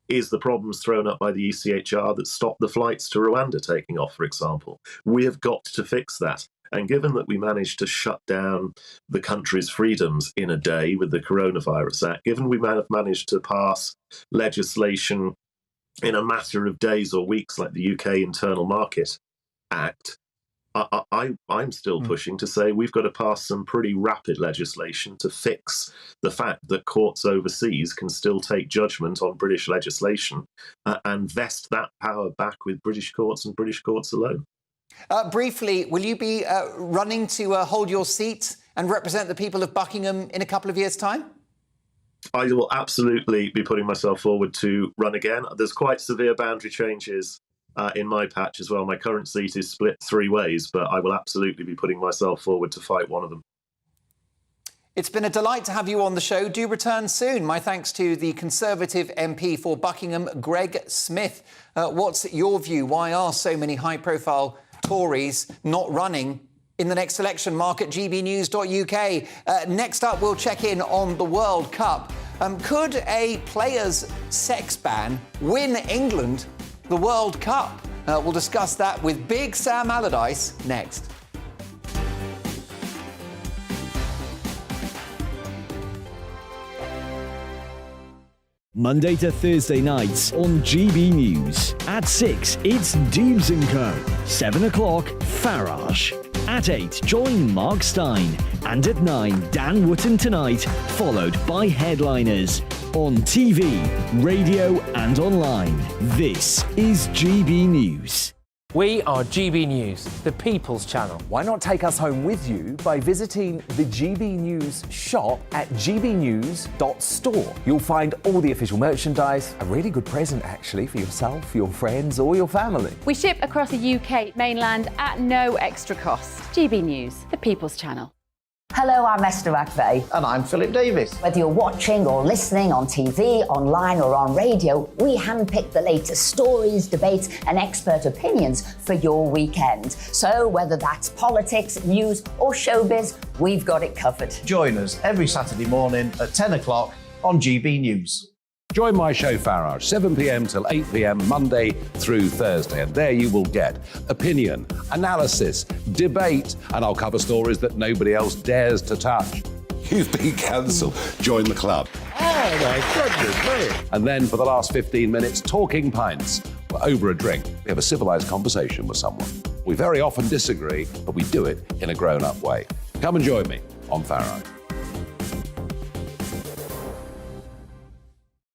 is the problems thrown up by the ECHR that stop the flights to Rwanda taking off, for example. We have got to fix that. And given that we managed to shut down the country's freedoms in a day with the Coronavirus Act, given we have managed to pass legislation in a matter of days or weeks like the UK Internal Market Act, I'm still pushing to say we've got to pass some pretty rapid legislation to fix the fact that courts overseas can still take judgment on British legislation and vest that power back with British courts and British courts alone. Briefly, will you be running to hold your seat and represent the people of Buckingham in a couple of years' time? I will absolutely be putting myself forward to run again. There's quite severe boundary changes in my patch as well. My current seat is split 3 ways, but I will absolutely be putting myself forward to fight one of them. It's been a delight to have you on the show. Do return soon. My thanks to the Conservative MP for Buckingham, Greg Smith. What's your view? Why are so many high-profile Tories not running in the next election? Mark at gbnews.uk. Next up, we'll check in on the World Cup. Could a player's sex ban win England the World Cup? We'll discuss that with Big Sam Allardyce next. Monday to Thursday nights on GB News. At 6, it's Dubes & Co. 7 o'clock, Farage. At 8, join Mark Stein. And at 9, Dan Wootton Tonight, followed by Headliners. On TV, radio and online. This is GB News. We are GB News, the People's Channel. Why not take us home with you by visiting the GB News shop at gbnews.store. You'll find all the official merchandise, a really good present actually for yourself, your friends or your family. We ship across the UK mainland at no extra cost. GB News, the People's Channel. Hello, I'm Esther McVeigh. And I'm Philip Davis. Whether you're watching or listening on TV, online or on radio, we handpick the latest stories, debates and expert opinions for your weekend. So whether that's politics, news or showbiz, we've got it covered. Join us every Saturday morning at 10 o'clock on GB News. Join my show Farage, 7 p.m. till 8 p.m. Monday through Thursday. And there you will get opinion, analysis, debate, and I'll cover stories that nobody else dares to touch. You've been cancelled. Join the club. Oh, my goodness me. And then for the last 15 minutes, talking pints. We're over a drink. We have a civilised conversation with someone. We very often disagree, but we do it in a grown-up way. Come and join me on Farage.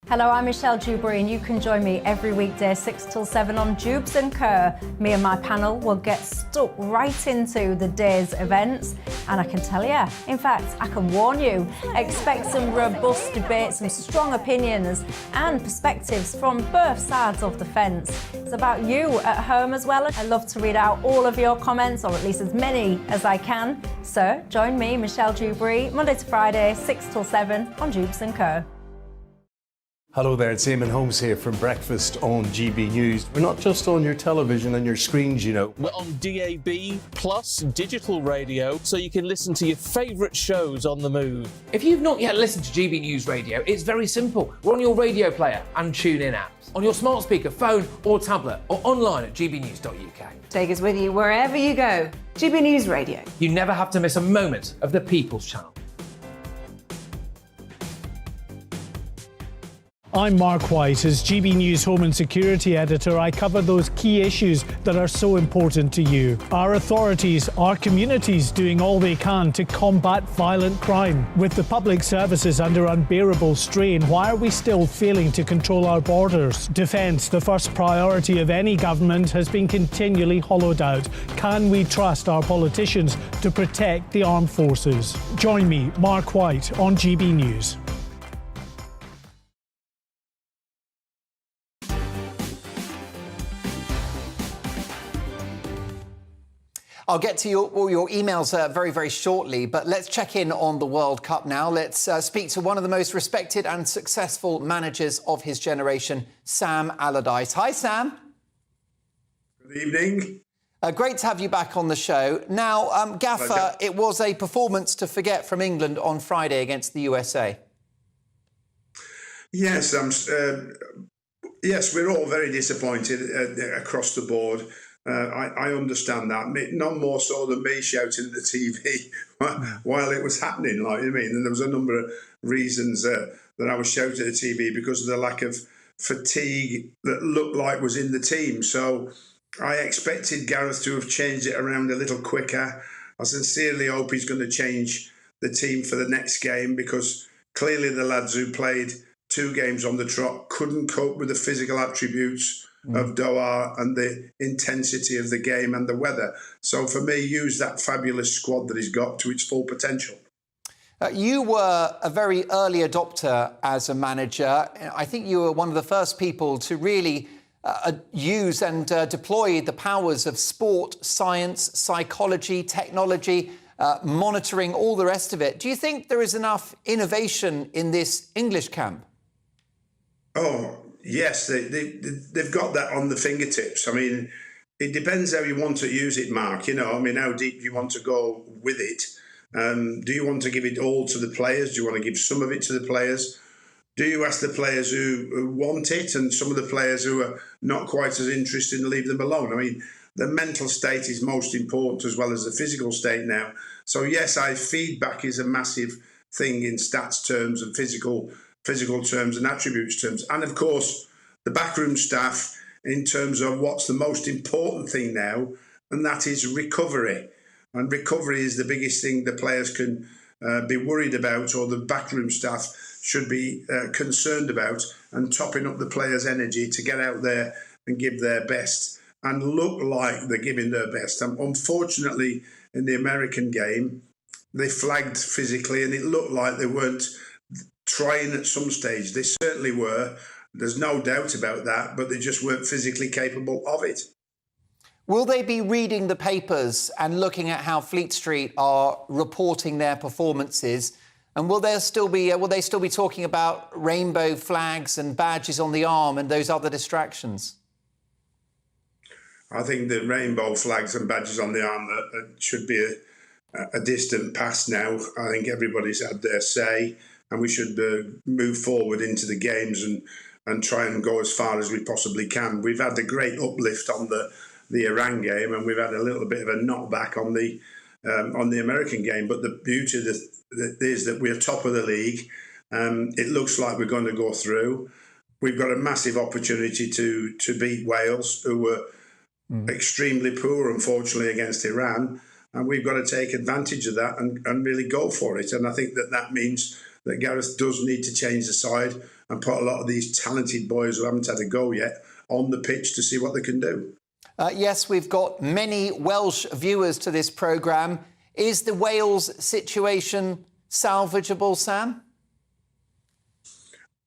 Hello, I'm Michelle Dewberry and you can join me every weekday 6 till 7 on Dubes & Kerr. Me and my panel will get stuck right into the day's events and I can tell you, in fact, I can warn you, expect some robust debates, some strong opinions and perspectives from both sides of the fence. It's about you at home as well. I love to read out all of your comments, or at least as many as I can. So join me, Michelle Dewberry, Monday to Friday, 6 till 7 on Dubes & Kerr. Hello there, it's Eamon Holmes here from Breakfast on GB News. We're not just on your television and your screens, you know. We're on DAB plus digital radio, so you can listen to your favourite shows on the move. If you've not yet listened to GB News Radio, it's very simple. We're on your radio player and TuneIn apps, on your smart speaker, phone or tablet, or online at gbnews.uk. Take us with you wherever you go. GB News Radio. You never have to miss a moment of the People's Channel. I'm Mark White. As GB News Home and Security Editor, I cover those key issues that are so important to you. Our authorities, our communities doing all they can to combat violent crime. With the public services under unbearable strain, why are we still failing to control our borders? Defence, the first priority of any government, has been continually hollowed out. Can we trust our politicians to protect the armed forces? Join me, Mark White, on GB News. I'll get to all your emails very, very shortly, but let's check in on the World Cup now. Let's speak to one of the most respected and successful managers of his generation, Sam Allardyce. Hi, Sam. Good evening. Great to have you back on the show. Now, Gaffer, it was a performance to forget from England on Friday against the USA. Yes, yes, we're all very disappointed across the board. I understand that, none more so than me shouting at the TV while it was happening, like you mean. And there was a number of reasons that I was shouting at the TV because of the lack of fatigue that looked like was in the team. So I expected Gareth to have changed it around a little quicker. I sincerely hope he's going to change the team for the next game because clearly the lads who played 2 games on the trot couldn't cope with the physical attributes of Doha and the intensity of the game and the weather. So for me, use that fabulous squad that he's got to its full potential. You were a very early adopter as a manager. I think you were one of the first people to really use and deploy the powers of sport, science, psychology, technology, monitoring, all the rest of it. Do you think there is enough innovation in this English camp? Oh, yes, they've got that on the fingertips. I mean, it depends how you want to use it, Mark. You know, I mean, how deep you want to go with it. Do you want to give it all to the players? Do you want to give some of it to the players? Do you ask the players who want it and some of the players who are not quite as interested and leave them alone? I mean, the mental state is most important as well as the physical state now. So, yes, feedback is a massive thing in stats terms and physical terms and attributes terms. And, of course, the backroom staff in terms of what's the most important thing now, and that is recovery. And recovery is the biggest thing the players can be worried about, or the backroom staff should be concerned about, and topping up the players' energy to get out there and give their best and look like they're giving their best. And unfortunately, in the American game, they flagged physically and it looked like they weren't trying at some stage. They certainly were. There's no doubt about that, but they just weren't physically capable of it. Will they be reading the papers and looking at how Fleet Street are reporting their performances? And will they still be talking about rainbow flags and badges on the arm and those other distractions? I think the rainbow flags and badges on the arm should be a distant past now. I think everybody's had their say, and we should move forward into the games and try and go as far as we possibly can. We've had a great uplift on the Iran game, and we've had a little bit of a knockback on the American game. But the beauty is that we're top of the league. It looks like we're going to go through. We've got a massive opportunity to beat Wales, who were extremely poor, unfortunately, against Iran. And we've got to take advantage of that and really go for it. And I think that means that Gareth does need to change the side and put a lot of these talented boys who haven't had a go yet on the pitch to see what they can do. Yes, we've got many Welsh viewers to this programme. Is the Wales situation salvageable, Sam?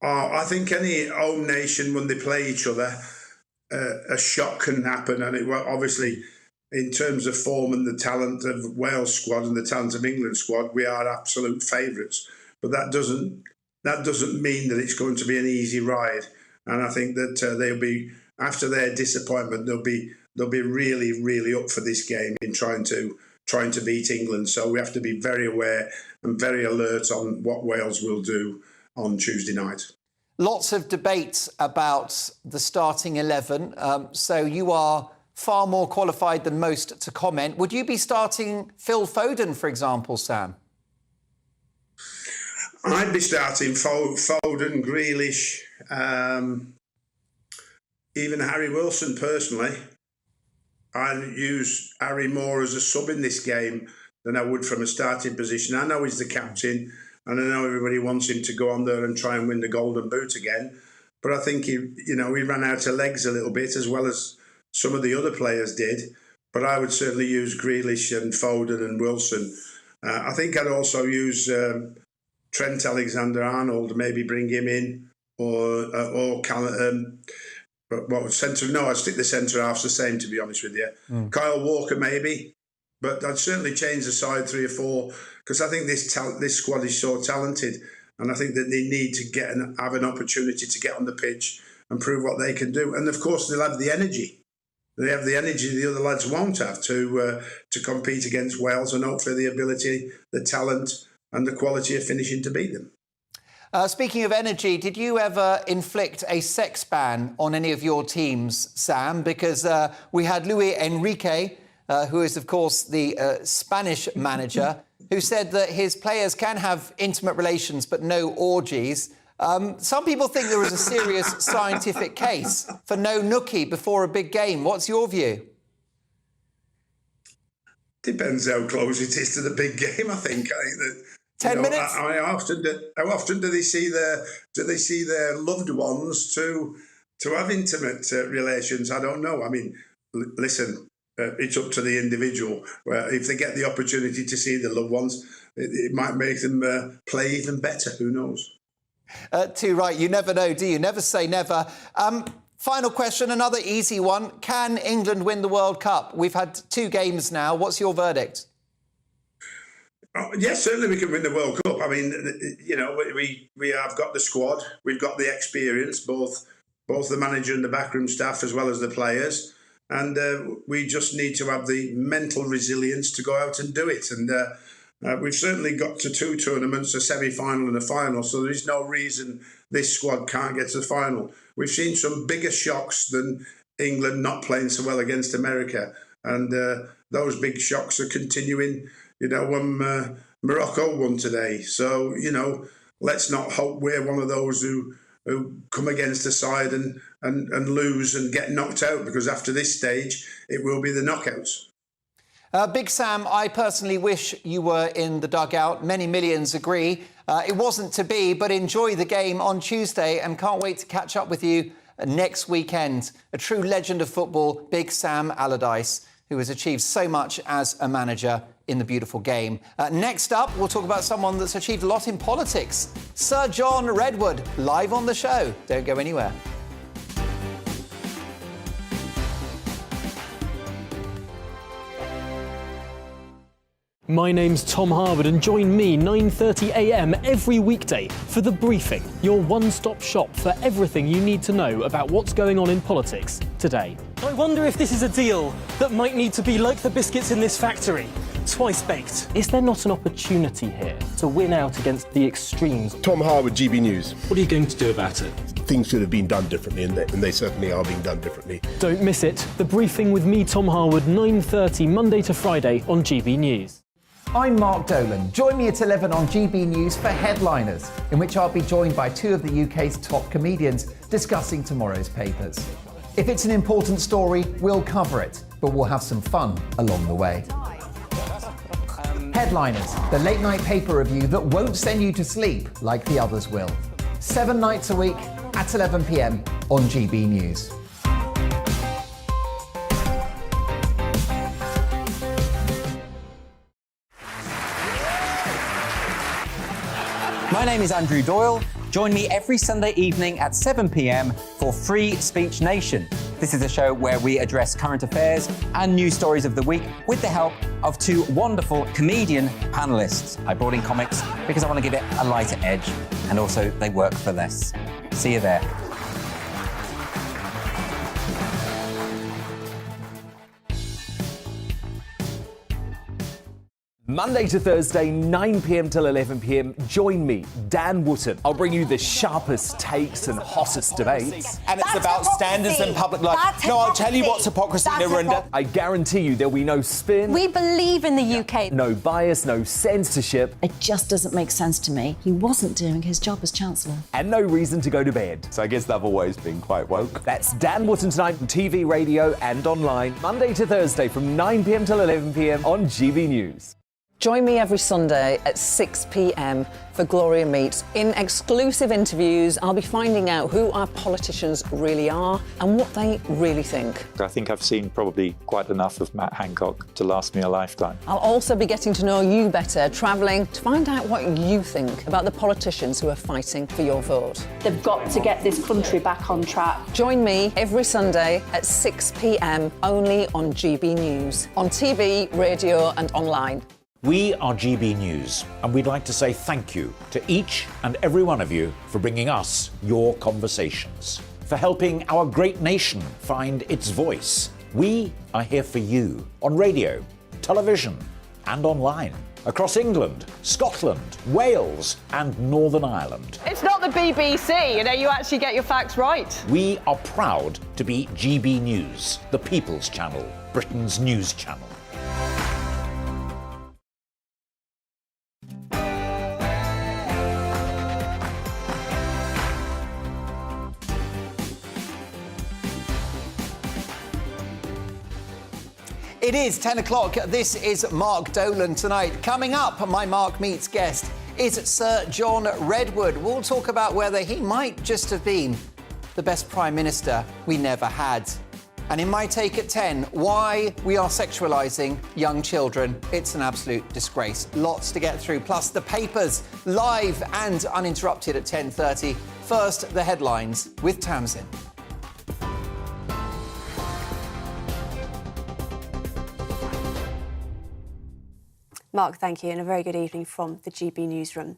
I think any home nation, when they play each other, a shock can happen. And obviously, in terms of form and the talent of Wales squad and the talent of England squad, we are absolute favourites. But that doesn't mean that it's going to be an easy ride. And I think that they'll be, after their disappointment, they'll be really, really up for this game in trying to beat England. So we have to be very aware and very alert on what Wales will do on Tuesday night. Lots of debate about the starting 11. So you are far more qualified than most to comment. Would you be starting Phil Foden, for example, Sam? I'd be starting Foden, Grealish, even Harry Wilson personally. I'd use Harry more as a sub in this game than I would from a starting position. I know he's the captain, and I know everybody wants him to go on there and try and win the Golden Boot again. But I think he ran out of legs a little bit, as well as some of the other players did. But I would certainly use Grealish and Foden and Wilson. I think I'd also use Trent Alexander-Arnold, maybe bring him in, or centre? No, I'd stick the centre halves the same, to be honest with you. Kyle Walker maybe, but I'd certainly change the side 3 or 4 because I think this squad is so talented, and I think that they need to have an opportunity to get on the pitch and prove what they can do. And of course, they'll have the energy. They have the energy the other lads won't have to compete against Wales, and hopefully the ability, the talent, and the quality of finishing to beat them. Speaking of energy, did you ever inflict a sex ban on any of your teams, Sam? Because we had Luis Enrique, who is, of course, the Spanish manager, who said that his players can have intimate relations but no orgies. Some people think there is a serious scientific case for no nookie before a big game. What's your view? Depends how close it is to the big game, I think. I think that 10 minutes? How often do they see their loved ones to have intimate relations? I don't know. I mean, listen, it's up to the individual. If they get the opportunity to see their loved ones, it might make them play even better. Who knows? Too right. You never know, do you? Never say never. Final question, another easy one. Can England win the World Cup? We've had 2 games now. What's your verdict? Yes, certainly we can win the World Cup. I mean, you know, we have got the squad, we've got the experience, both the manager and the backroom staff as well as the players, and we just need to have the mental resilience to go out and do it. And we've certainly got to 2 tournaments, a semi-final and a final, so there is no reason this squad can't get to the final. We've seen some bigger shocks than England not playing so well against America, and those big shocks are continuing. You know, when Morocco won today. So, you know, let's not hope we're one of those who come against the side and lose and get knocked out, because after this stage, it will be the knockouts. Big Sam, I personally wish you were in the dugout. Many millions agree. It wasn't to be, but enjoy the game on Tuesday and can't wait to catch up with you next weekend. A true legend of football, Big Sam Allardyce, who has achieved so much as a manager in the beautiful game. Next up, we'll talk about someone that's achieved a lot in politics. Sir John Redwood, live on the show. Don't go anywhere. My name's Tom Harwood, and join me 9:30 a.m. every weekday for The Briefing, your one-stop shop for everything you need to know about what's going on in politics today. I wonder if this is a deal that might need to be like the biscuits in this factory, twice baked. Is there not an opportunity here to win out against the extremes? Tom Harwood, GB News. What are you going to do about it? Things should have been done differently, and they certainly are being done differently. Don't miss it. The Briefing with me, Tom Harwood, 9:30 Monday to Friday on GB News. I'm Mark Dolan. Join me at 11 on GB News for Headliners, in which I'll be joined by 2 of the UK's top comedians discussing tomorrow's papers. If it's an important story, we'll cover it, but we'll have some fun along the way. Headliners, the late-night paper review that won't send you to sleep like the others will. 7 nights a week at 11 p.m. on GB News. My name is Andrew Doyle. Join me every Sunday evening at 7 p.m. for Free Speech Nation. This is a show where we address current affairs and news stories of the week with the help of 2 wonderful comedian panellists. I brought in comics because I want to give it a lighter edge, and also they work for less. See you there. Monday to Thursday, 9 p.m. till 11 p.m. Join me, Dan Wootton. I'll bring you the sharpest takes and hottest debates. And it's about standards and public life. No, I'll tell you what's hypocrisy, Narinda. I guarantee you there'll be no spin. We believe in the UK. No bias, no censorship. It just doesn't make sense to me. He wasn't doing his job as Chancellor. And no reason to go to bed. So I guess they've always been quite woke. That's Dan Wootton tonight on TV, radio and online. Monday to Thursday from 9 p.m. till 11 p.m. on GB News. Join me every Sunday at 6 p.m. for Gloria Meets. In exclusive interviews, I'll be finding out who our politicians really are and what they really think. I think I've seen probably quite enough of Matt Hancock to last me a lifetime. I'll also be getting to know you better, travelling to find out what you think about the politicians who are fighting for your vote. They've got to get this country back on track. Join me every Sunday at 6 p.m. only on GB News, on TV, radio and online. We are GB News, and we'd like to say thank you to each and every one of you for bringing us your conversations, for helping our great nation find its voice. We are here for you on radio, television, and online, across England, Scotland, Wales, and Northern Ireland. It's not the BBC, you actually get your facts right. We are proud to be GB News, the People's Channel, Britain's news channel. It is 10 o'clock. This is Mark Dolan tonight. Coming up, my Mark Meets guest is Sir John Redwood. We'll talk about whether he might just have been the best Prime Minister we never had. And in my take at 10, why we are sexualising young children. It's an absolute disgrace. Lots to get through, plus the papers, live and uninterrupted at 10:30. First, the headlines with Tamsin. Mark, thank you, and a very good evening from the GB newsroom.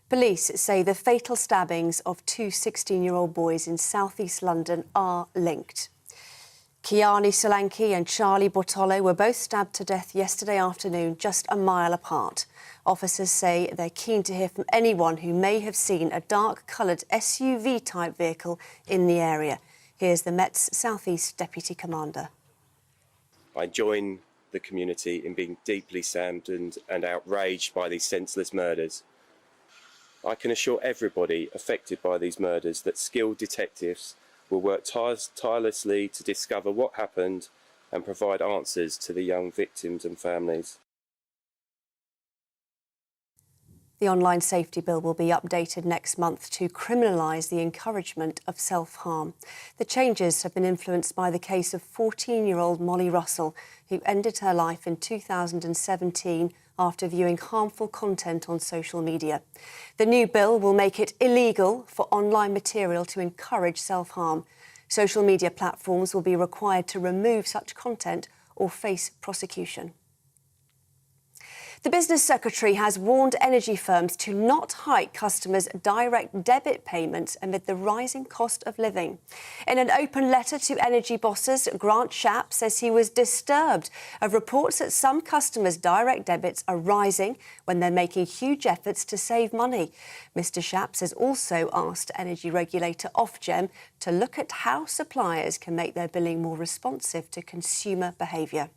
Police say the fatal stabbings of two 16-year-old boys in south-east London are linked. Kiani Solanki and Charlie Bortolo were both stabbed to death yesterday afternoon, just a mile apart. Officers say they're keen to hear from anyone who may have seen a dark-coloured SUV-type vehicle in the area. Here's the Met's South East Deputy Commander. I join the community in being deeply saddened and outraged by these senseless murders. I can assure everybody affected by these murders that skilled detectives will work tirelessly to discover what happened and provide answers to the young victims and families. The online safety bill will be updated next month to criminalise the encouragement of self-harm. The changes have been influenced by the case of 14-year-old Molly Russell, who ended her life in 2017 after viewing harmful content on social media. The new bill will make it illegal for online material to encourage self-harm. Social media platforms will be required to remove such content or face prosecution. The Business Secretary has warned energy firms to not hike customers' direct debit payments amid the rising cost of living. In an open letter to energy bosses, Grant Shapps says he was disturbed of reports that some customers' direct debits are rising when they're making huge efforts to save money. Mr Shapps has also asked energy regulator Ofgem to look at how suppliers can make their billing more responsive to consumer behaviour.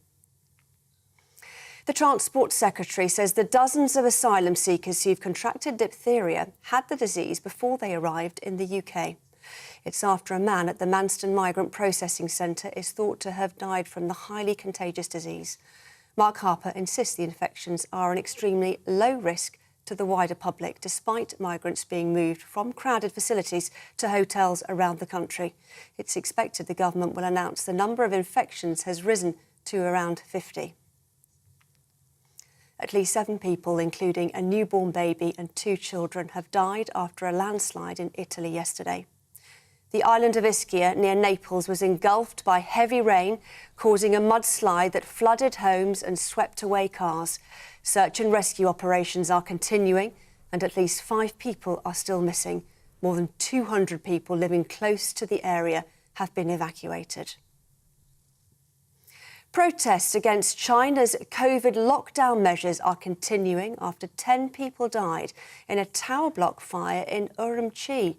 The Transport Secretary says the dozens of asylum seekers who've contracted diphtheria had the disease before they arrived in the UK. It's after a man at the Manston Migrant Processing Centre is thought to have died from the highly contagious disease. Mark Harper insists the infections are an extremely low risk to the wider public, despite migrants being moved from crowded facilities to hotels around the country. It's expected the government will announce the number of infections has risen to around 50. At least 7 people, including a newborn baby and 2 children, have died after a landslide in Italy yesterday. The island of Ischia near Naples was engulfed by heavy rain, causing a mudslide that flooded homes and swept away cars. Search and rescue operations are continuing, and at least 5 people are still missing. More than 200 people living close to the area have been evacuated. Protests against China's COVID lockdown measures are continuing after 10 people died in a tower block fire in Urumqi.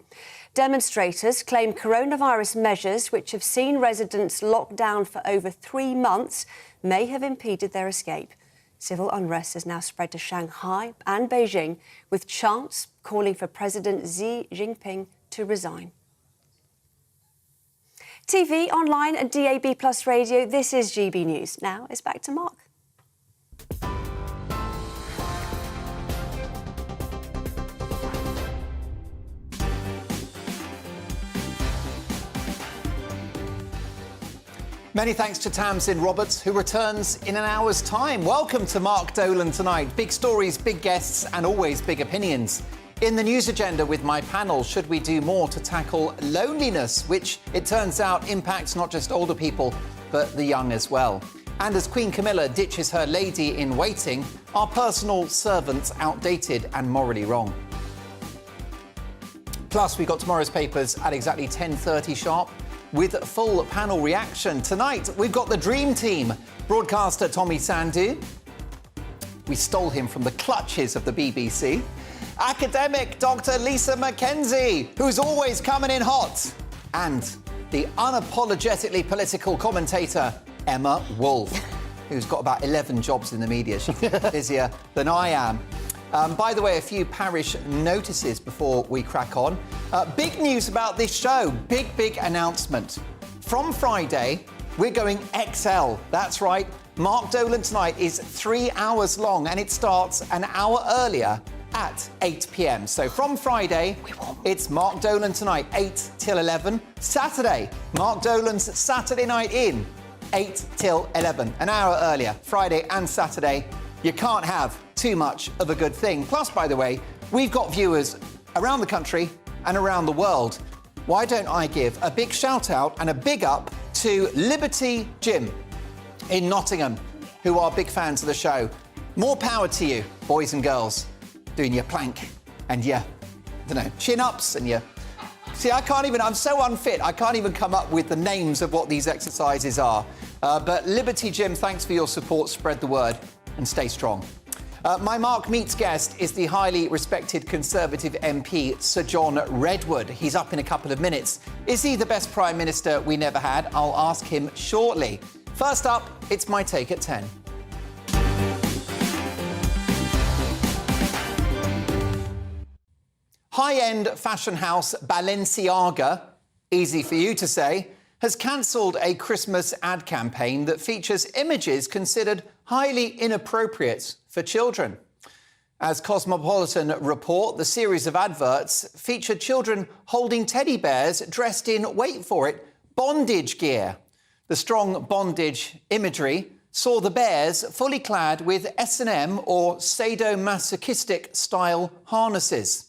Demonstrators claim coronavirus measures, which have seen residents locked down for over 3 months, may have impeded their escape. Civil unrest has now spread to Shanghai and Beijing, with chants calling for President Xi Jinping to resign. TV, online and DAB+ radio, this is GB News. Now it's back to Mark. Many thanks to Tamsin Roberts, who returns in an hour's time. Welcome to Mark Dolan tonight. Big stories, big guests and always big opinions. In the news agenda with my panel, should we do more to tackle loneliness, which it turns out impacts not just older people, but the young as well. And as Queen Camilla ditches her lady-in-waiting, are personal servants outdated and morally wrong? Plus, we've got tomorrow's papers at exactly 10:30 sharp with full panel reaction. Tonight, we've got the dream team. Broadcaster Tommy Sandu. We stole him from the clutches of the BBC. Academic Dr. Lisa Mackenzie, who's always coming in hot. And the unapologetically political commentator, Emma Wolf, who's got about 11 jobs in the media. She's busier than I am. By the way, a few parish notices before we crack on. Big news about this show. Big announcement. From Friday, we're going XL. That's right. Mark Dolan Tonight is 3 hours long, and it starts an hour earlier at 8 p.m. So from Friday, it's Mark Dolan Tonight, 8 till 11. Saturday, Mark Dolan's Saturday Night In, 8 till 11. An hour earlier, Friday and Saturday. You can't have too much of a good thing. Plus, by the way, we've got viewers around the country and around the world. Why don't I give a big shout out and a big up to Liberty Gym in Nottingham, who are big fans of the show. More power to you, boys and girls, doing your plank and your, chin-ups and your... See, I'm so unfit, I can't even come up with the names of what these exercises are. But Liberty Gym, thanks for your support. Spread the word and stay strong. My Mark Meets guest is the highly respected Conservative MP, Sir John Redwood. He's up in a couple of minutes. Is he the best Prime Minister we never had? I'll ask him shortly. First up, it's my take at 10. High-end fashion house Balenciaga, easy for you to say, has cancelled a Christmas ad campaign that features images considered highly inappropriate for children. As Cosmopolitan report, the series of adverts featured children holding teddy bears dressed in, wait for it, bondage gear. The strong bondage imagery saw the bears fully clad with S&M or sadomasochistic style harnesses.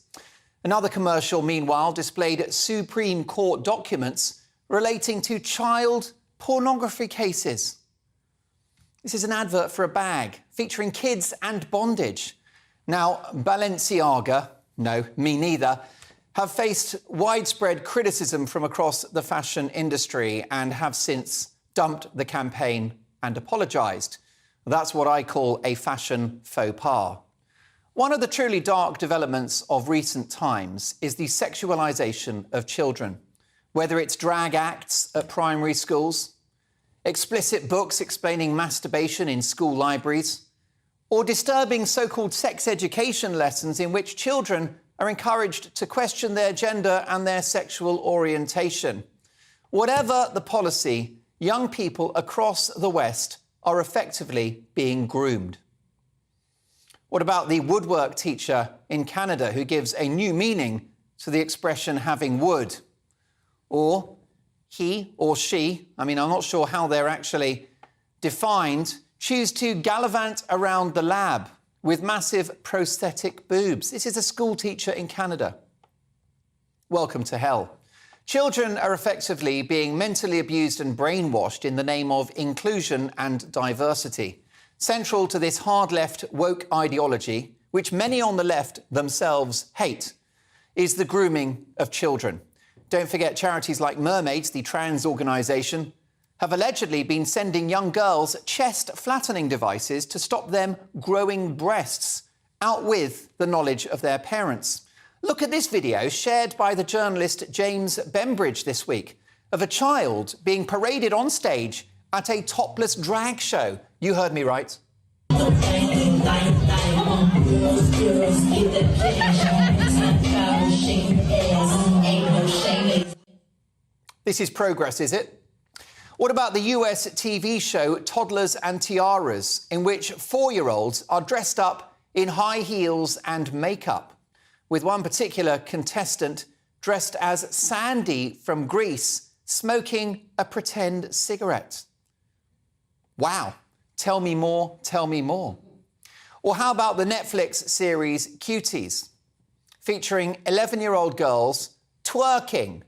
Another commercial, meanwhile, displayed Supreme Court documents relating to child pornography cases. This is an advert for a bag featuring kids and bondage. Now, Balenciaga, no, me neither, have faced widespread criticism from across the fashion industry and have since dumped the campaign and apologised. That's what I call a fashion faux pas. One of the truly dark developments of recent times is the sexualisation of children, whether it's drag acts at primary schools, explicit books explaining masturbation in school libraries, or disturbing so-called sex education lessons in which children are encouraged to question their gender and their sexual orientation. Whatever the policy, young people across the West are effectively being groomed. What about the woodwork teacher in Canada who gives a new meaning to the expression having wood? Or he or she, I'm not sure how they're actually defined, choose to gallivant around the lab with massive prosthetic boobs. This is a school teacher in Canada. Welcome to hell. Children are effectively being mentally abused and brainwashed in the name of inclusion and diversity. Central to this hard-left woke ideology, which many on the left themselves hate, is the grooming of children. Don't forget charities like Mermaids, the trans organisation, have allegedly been sending young girls chest-flattening devices to stop them growing breasts, out with the knowledge of their parents. Look at this video shared by the journalist James Bembridge this week of a child being paraded on stage at a topless drag show. You heard me right. This is progress, is it? What about the US TV show Toddlers and Tiaras, in which 4-year-olds are dressed up in high heels and makeup, with one particular contestant dressed as Sandy from Greece, smoking a pretend cigarette? Wow. Tell me more, tell me more. Or how about the Netflix series Cuties, featuring 11-year-old girls twerking,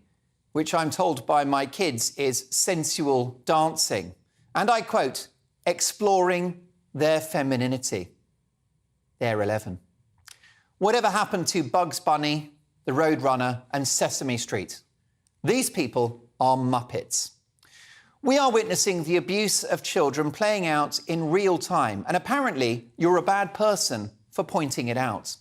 which I'm told by my kids is sensual dancing, and I quote, exploring their femininity. They're 11. Whatever happened to Bugs Bunny, The Roadrunner and Sesame Street? These people are Muppets. We are witnessing the abuse of children playing out in real time, and apparently you're a bad person for pointing it out.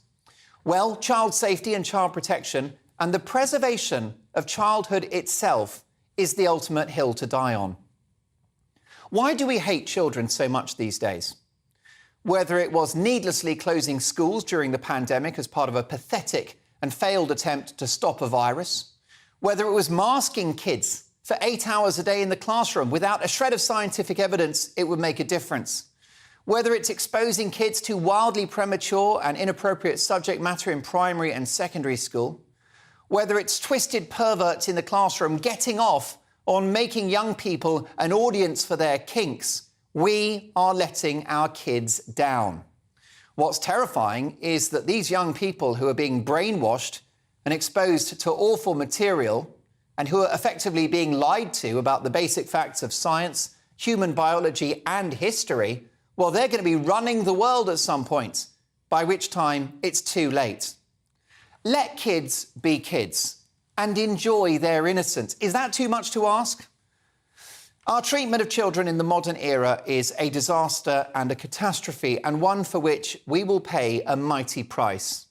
Well, child safety and child protection and the preservation of childhood itself is the ultimate hill to die on. Why do we hate children so much these days? Whether it was needlessly closing schools during the pandemic as part of a pathetic and failed attempt to stop a virus, whether it was masking kids for 8 hours a day in the classroom without a shred of scientific evidence it would make a difference, whether it's exposing kids to wildly premature and inappropriate subject matter in primary and secondary school, whether it's twisted perverts in the classroom getting off on making young people an audience for their kinks, we are letting our kids down. What's terrifying is that these young people who are being brainwashed and exposed to awful material and who are effectively being lied to about the basic facts of science, human biology and history well, they're going to be running the world at some point, by which time it's too late. Let kids be kids and enjoy their innocence. Is that too much to ask? Our treatment of children in the modern era is a disaster and a catastrophe, and one for which we will pay a mighty price.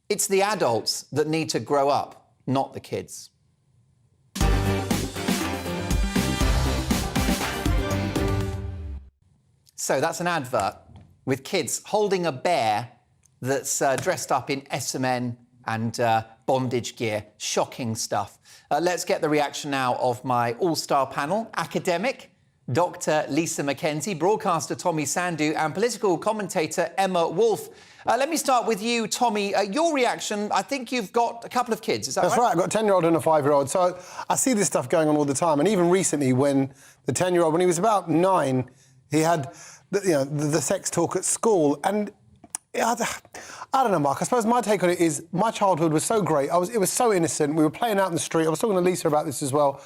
It's the adults that need to grow up, not the kids. So that's an advert with kids holding a bear that's dressed up in SMN and bondage gear. Shocking stuff. Let's get the reaction now of my all-star panel. Academic, Dr. Lisa McKenzie, broadcaster Tommy Sandu, and political commentator Emma Wolfe. Let me start with you, Tommy. Your reaction, I think you've got a couple of kids, is that right? That's right, I've got a 10-year-old and a 5-year-old. So I see this stuff going on all the time. And even recently, when the 10-year-old, when he was about 9, he had the sex talk at school. And I don't know, Mark, I suppose my take on it is my childhood was so great. It was so innocent. We were playing out in the street. I was talking to Lisa about this as well.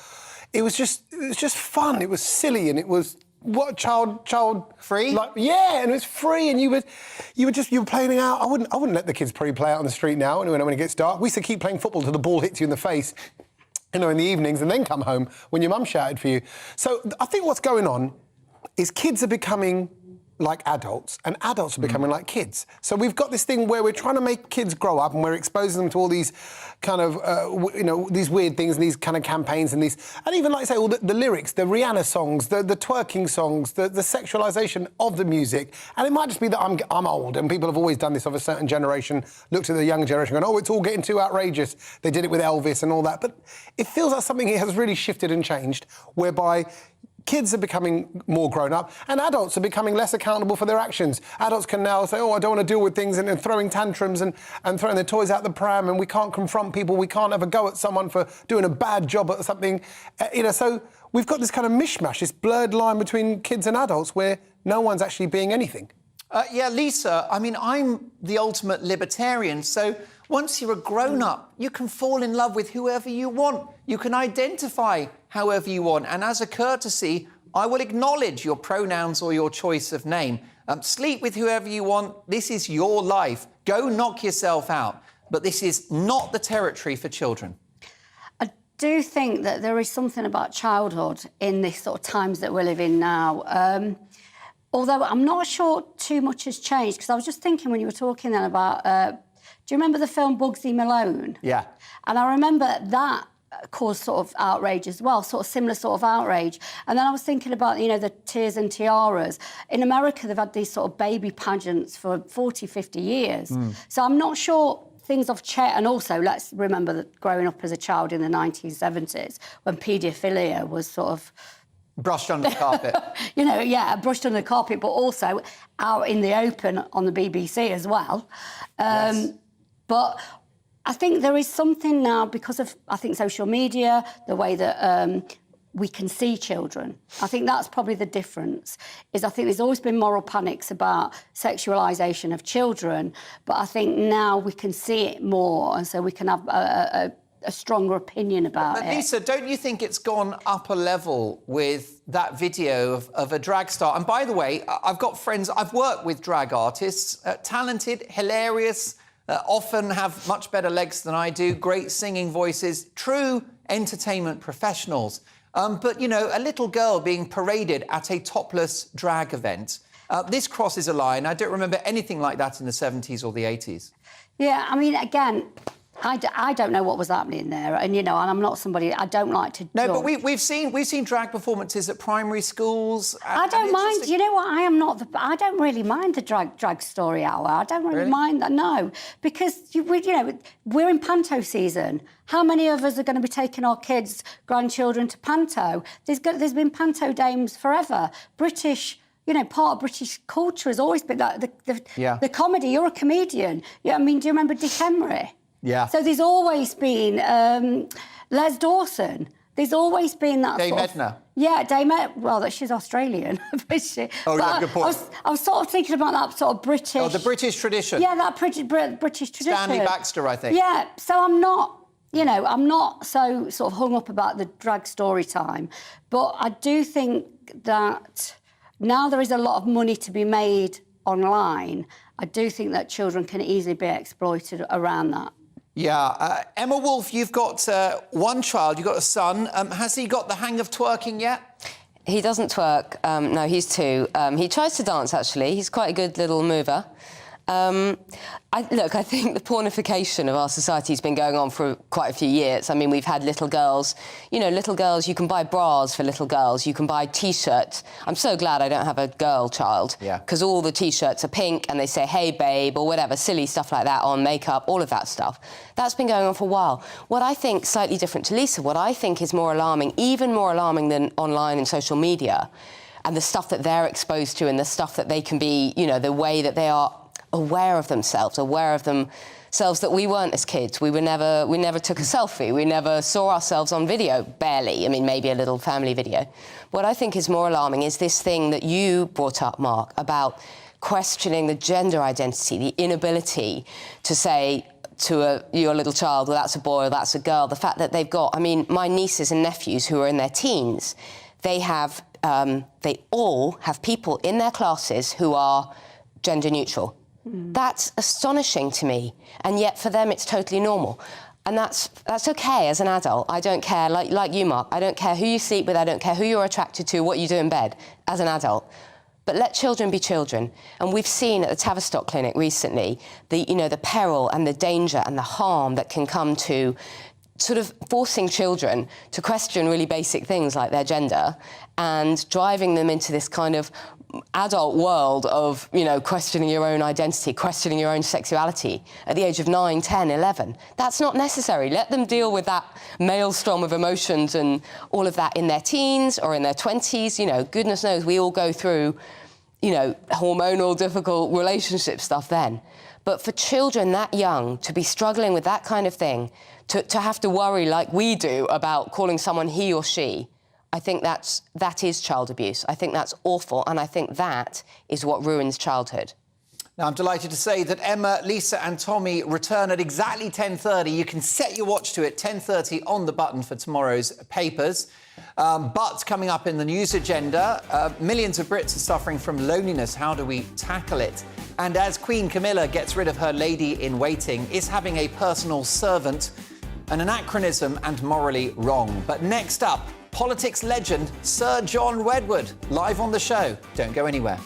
It was just fun. It was silly, and it was what child free. Like, yeah, and it was free, and you were playing out. I wouldn't let the kids probably play out on the street now. When it gets dark, we used to keep playing football till the ball hits you in the face, in the evenings, and then come home when your mum shouted for you. So I think what's going on is kids are becoming like adults, and adults are becoming like kids. So we've got this thing where we're trying to make kids grow up, and we're exposing them to all these kind of, these weird things, and these kind of campaigns, and even like I say, all the lyrics, the Rihanna songs, the twerking songs, the sexualisation of the music. And it might just be that I'm old, and people have always done this of a certain generation, looked at the younger generation, going, oh, it's all getting too outrageous. They did it with Elvis and all that. But it feels like something here has really shifted and changed, whereby kids are becoming more grown up, and adults are becoming less accountable for their actions. Adults can now say, oh, I don't want to deal with things, and throwing tantrums and throwing their toys out the pram, and we can't confront people, we can't have a go at someone for doing a bad job at something. So we've got this kind of mishmash, this blurred line between kids and adults where no one's actually being anything. Yeah, Lisa, I mean, I'm the ultimate libertarian, so once you're a grown-up, you can fall in love with whoever you want. You can identify however you want. And as a courtesy, I will acknowledge your pronouns or your choice of name. Sleep with whoever you want. This is your life. Go knock yourself out. But this is not the territory for children. I do think that there is something about childhood in this sort of times that we live in now. Although I'm not sure too much has changed, because I was just thinking when you were talking then about... do you remember the film Bugsy Malone? Yeah. And I remember that caused sort of outrage as well, sort of similar sort of outrage. And then I was thinking about, the Tears and Tiaras. In America, they've had these sort of baby pageants for 40, 50 years. So I'm not sure things have changed. And also, let's remember that growing up as a child in the 1970s, when paedophilia was sort of... brushed under the carpet. Brushed under the carpet, but also out in the open on the BBC as well. Yes. But I think there is something now, because of, I think, social media, the way that we can see children. I think that's probably the difference, is I think there's always been moral panics about sexualisation of children, but I think now we can see it more, and so we can have a stronger opinion about it. Lisa, don't you think it's gone up a level with that video of a drag star? And by the way, I've got friends, I've worked with drag artists, talented, hilarious, often have much better legs than I do, great singing voices, true entertainment professionals. But, a little girl being paraded at a topless drag event, this crosses a line. I don't remember anything like that in the 70s or the 80s. Yeah, I mean, again... I don't know what was happening there, and and I'm not somebody, I don't like to No, judge. but we've seen drag performances at primary schools. I don't mind. You know what? I don't really mind the drag story hour. I don't really mind that. No, because we're in panto season. How many of us are going to be taking our kids, grandchildren to panto? There's been panto dames forever. British. Part of British culture has always been that the comedy. You're a comedian. Yeah, I mean, do you remember Dick Emery? Yeah. So there's always been Les Dawson. There's always been that Dame sort Edna. of... Yeah, Dame Edna. Well, she's Australian, is she? Oh, yeah, good point. I was sort of thinking about that sort of British... Oh, the British tradition. Yeah, that British tradition. Stanley Baxter, I think. Yeah, so I'm not... I'm not so sort of hung up about the drag story time, but I do think that... now there is a lot of money to be made online. I do think that children can easily be exploited around that. Yeah. Emma Wolf, you've got one child, you've got a son. Has he got the hang of twerking yet? He doesn't twerk. No, he's 2. He tries to dance, actually. He's quite a good little mover. I think the pornification of our society has been going on for quite a few years. I mean, we've had little girls, you can buy bras for little girls, you can buy T-shirts. I'm so glad I don't have a girl child, because all the T-shirts are pink and they say, hey, babe, or whatever, silly stuff like that on makeup, all of that stuff. That's been going on for a while. What I think, slightly different to Lisa, what I think is more alarming, even more alarming than online and social media, and the stuff that they're exposed to and the stuff that they can be, the way that they are aware of themselves that we weren't as kids. We never took a selfie. We never saw ourselves on video, barely. I mean, maybe a little family video. What I think is more alarming is this thing that you brought up, Mark, about questioning the gender identity, the inability to say to your little child, well, that's a boy or that's a girl. The fact that they've got, I mean, my nieces and nephews who are in their teens, they all have people in their classes who are gender neutral. That's astonishing to me, and yet for them it's totally normal. And that's okay as an adult. I don't care, like you, Mark, I don't care who you sleep with, I don't care who you're attracted to, what you do in bed, as an adult. But let children be children. And we've seen at the Tavistock Clinic recently the peril and the danger and the harm that can come to sort of forcing children to question really basic things like their gender and driving them into this kind of adult world of, questioning your own identity, questioning your own sexuality at the age of 9, 10, 11. That's not necessary. Let them deal with that maelstrom of emotions and all of that in their teens or in their 20s. Goodness knows we all go through, hormonal, difficult relationship stuff then. But for children that young to be struggling with that kind of thing, to have to worry like we do about calling someone he or she, I think that is child abuse. I think that's awful, and I think that is what ruins childhood. Now, I'm delighted to say that Emma, Lisa and Tommy return at exactly 10:30. You can set your watch to it, 10:30 on the button for tomorrow's papers. But coming up in the news agenda, millions of Brits are suffering from loneliness. How do we tackle it? And as Queen Camilla gets rid of her lady-in-waiting, is having a personal servant an anachronism and morally wrong? But next up, politics legend Sir John Wedgwood, live on the show. Don't go anywhere.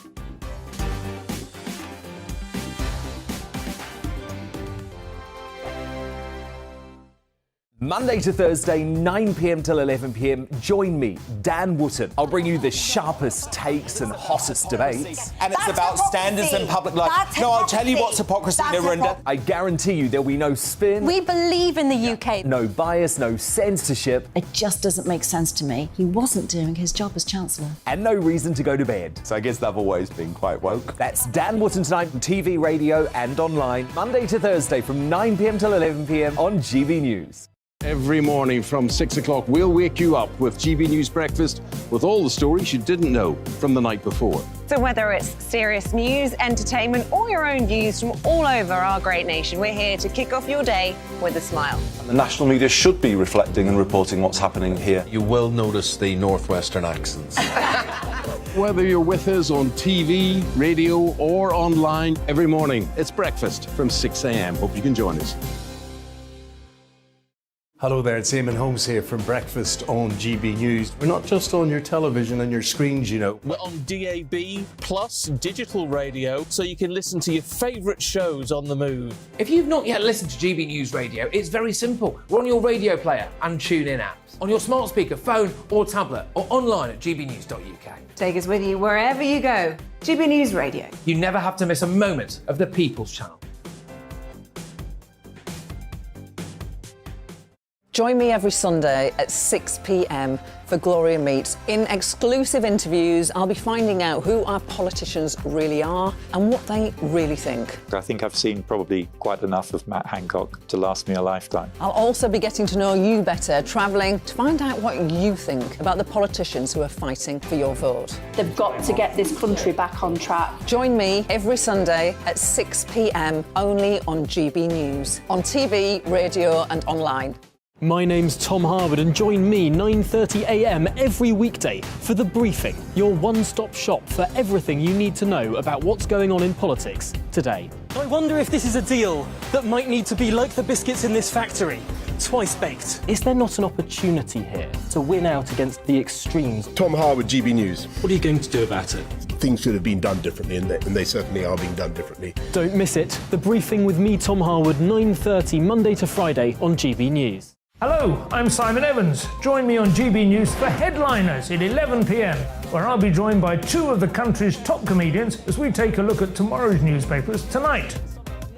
Monday to Thursday, 9 p.m. till 11 p.m. Join me, Dan Wootton. I'll bring you the sharpest takes and hottest debates. And it's about standards in public life. No, I'll tell you what's hypocrisy, Narendra. I guarantee you there'll be no spin. We believe in the UK. No bias, no censorship. It just doesn't make sense to me. He wasn't doing his job as Chancellor. And no reason to go to bed. So I guess they've always been quite woke. That's Dan Wootton tonight on TV, radio and online. Monday to Thursday from 9 p.m. till 11 p.m. on GB News. Every morning from 6 o'clock, we'll wake you up with GB News Breakfast with all the stories you didn't know from the night before. So whether it's serious news, entertainment, or your own views from all over our great nation, we're here to kick off your day with a smile. The national media should be reflecting and reporting what's happening here. You will notice the northwestern accents. Whether you're with us on TV, radio, or online, every morning, it's breakfast from 6 a.m. Hope you can join us. Hello there, it's Eamon Holmes here from Breakfast on GB News. We're not just on your television and your screens, you know. We're on DAB plus digital radio, so you can listen to your favourite shows on the move. If you've not yet listened to GB News Radio, it's very simple. We're on your radio player and TuneIn apps, on your smart speaker, phone or tablet, or online at gbnews.uk. Take us with you wherever you go. GB News Radio. You never have to miss a moment of the People's Channel. Join me every Sunday at 6 p.m. for Gloria Meets. In exclusive interviews, I'll be finding out who our politicians really are and what they really think. I think I've seen probably quite enough of Matt Hancock to last me a lifetime. I'll also be getting to know you better, travelling to find out what you think about the politicians who are fighting for your vote. They've got to get this country back on track. Join me every Sunday at 6 p.m. only on GB News, on TV, radio and online. My name's Tom Harwood, and join me 9:30 a.m. every weekday for The Briefing, your one-stop shop for everything you need to know about what's going on in politics today. I wonder if this is a deal that might need to be like the biscuits in this factory, twice baked. Is there not an opportunity here to win out against the extremes? Tom Harwood, GB News. What are you going to do about it? Things should have been done differently, and they certainly are being done differently. Don't miss it. The Briefing with me, Tom Harwood, 9:30 Monday to Friday on GB News. Hello, I'm Simon Evans. Join me on GB News for Headliners at 11 p.m, where I'll be joined by two of the country's top comedians as we take a look at tomorrow's newspapers tonight.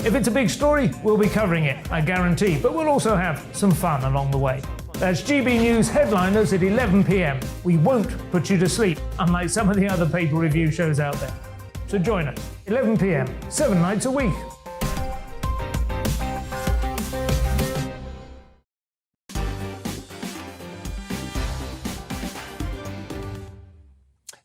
If it's a big story, we'll be covering it, I guarantee, but we'll also have some fun along the way. That's GB News Headliners at 11 p.m. We won't put you to sleep, unlike some of the other paper review shows out there. So join us, 11 p.m, 7 nights a week.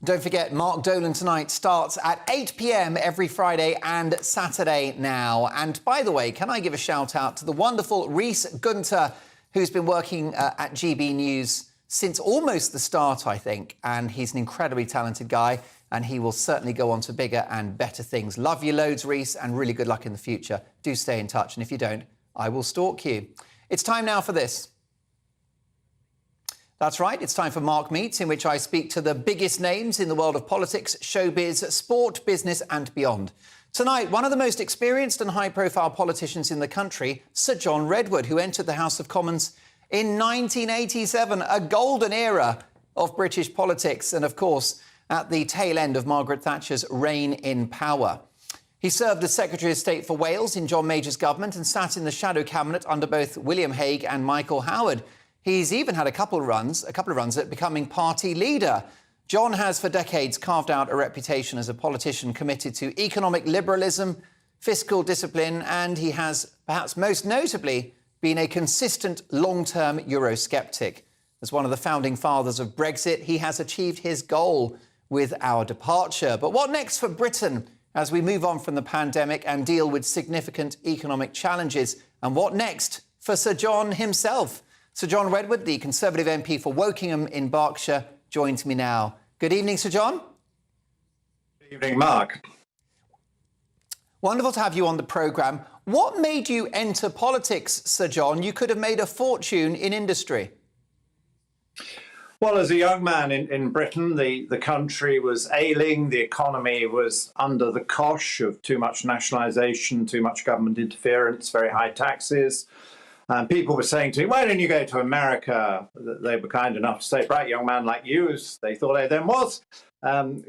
Don't forget, Mark Dolan tonight starts at 8 p.m. every Friday and Saturday now. And by the way, can I give a shout out to the wonderful Rhys Gunter, who's been working at GB News since almost the start, I think. And he's an incredibly talented guy, and he will certainly go on to bigger and better things. Love you loads, Rhys, and really good luck in the future. Do stay in touch, and if you don't, I will stalk you. It's time now for this. That's right, it's time for Mark Meets, in which I speak to the biggest names in the world of politics, showbiz, sport, business and beyond. Tonight, one of the most experienced and high-profile politicians in the country, Sir John Redwood, who entered the House of Commons in 1987, a golden era of British politics and, of course, at the tail end of Margaret Thatcher's reign in power. He served as Secretary of State for Wales in John Major's government and sat in the shadow cabinet under both William Hague and Michael Howard. He's even had a couple of runs at becoming party leader. John has for decades carved out a reputation as a politician committed to economic liberalism, fiscal discipline, and he has, perhaps most notably, been a consistent long-term Eurosceptic. As one of the founding fathers of Brexit, he has achieved his goal with our departure. But what next for Britain as we move on from the pandemic and deal with significant economic challenges? And what next for Sir John himself? Sir John Redwood, the Conservative MP for Wokingham in Berkshire, joins me now. Good evening, Sir John. Good evening, Mark. Wonderful to have you on the programme. What made you enter politics, Sir John? You could have made a fortune in industry. Well, as a young man in Britain, the country was ailing, the economy was under the cosh of too much nationalisation, too much government interference, very high taxes. People were saying to me, why don't you go to America? They were kind enough to say, a bright young man like you, as they thought I then was,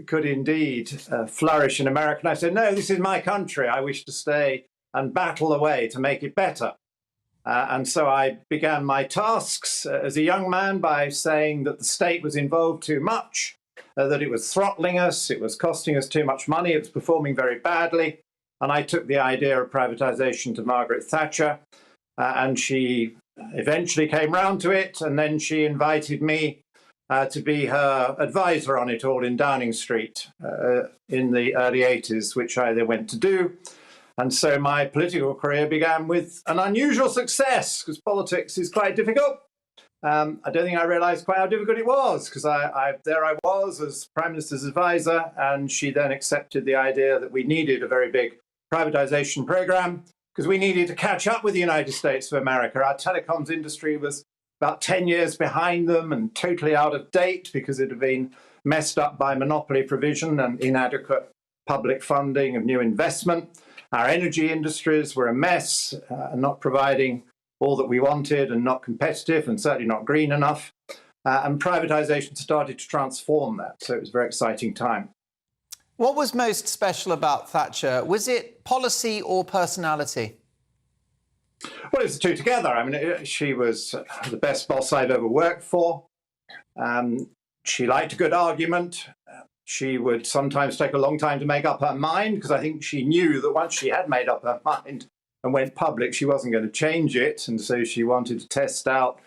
could indeed flourish in America. And I said, no, this is my country. I wish to stay and battle away to make it better. And so I began my tasks as a young man by saying that the state was involved too much, that it was throttling us, it was costing us too much money, it was performing very badly. And I took the idea of privatisation to Margaret Thatcher. And she eventually came round to it, and then she invited me to be her advisor on it all in Downing Street in the early 80s, which I then went to do. And so my political career began with an unusual success, because politics is quite difficult. I don't think I realised quite how difficult it was, because there I was as Prime Minister's advisor, and she then accepted the idea that we needed a very big privatisation programme, because we needed to catch up with the United States of America. Our telecoms industry was about 10 years behind them and totally out of date because it had been messed up by monopoly provision and inadequate public funding of new investment. Our energy industries were a mess, not providing all that we wanted and not competitive and certainly not green enough. And privatisation started to transform that. So it was a very exciting time. What was most special about Thatcher? Was it policy or personality? Well, it's the two together. I mean, she was the best boss I've ever worked for. She liked a good argument. She would sometimes take a long time to make up her mind, because I think she knew that once she had made up her mind and went public, she wasn't going to change it. And so she wanted to test out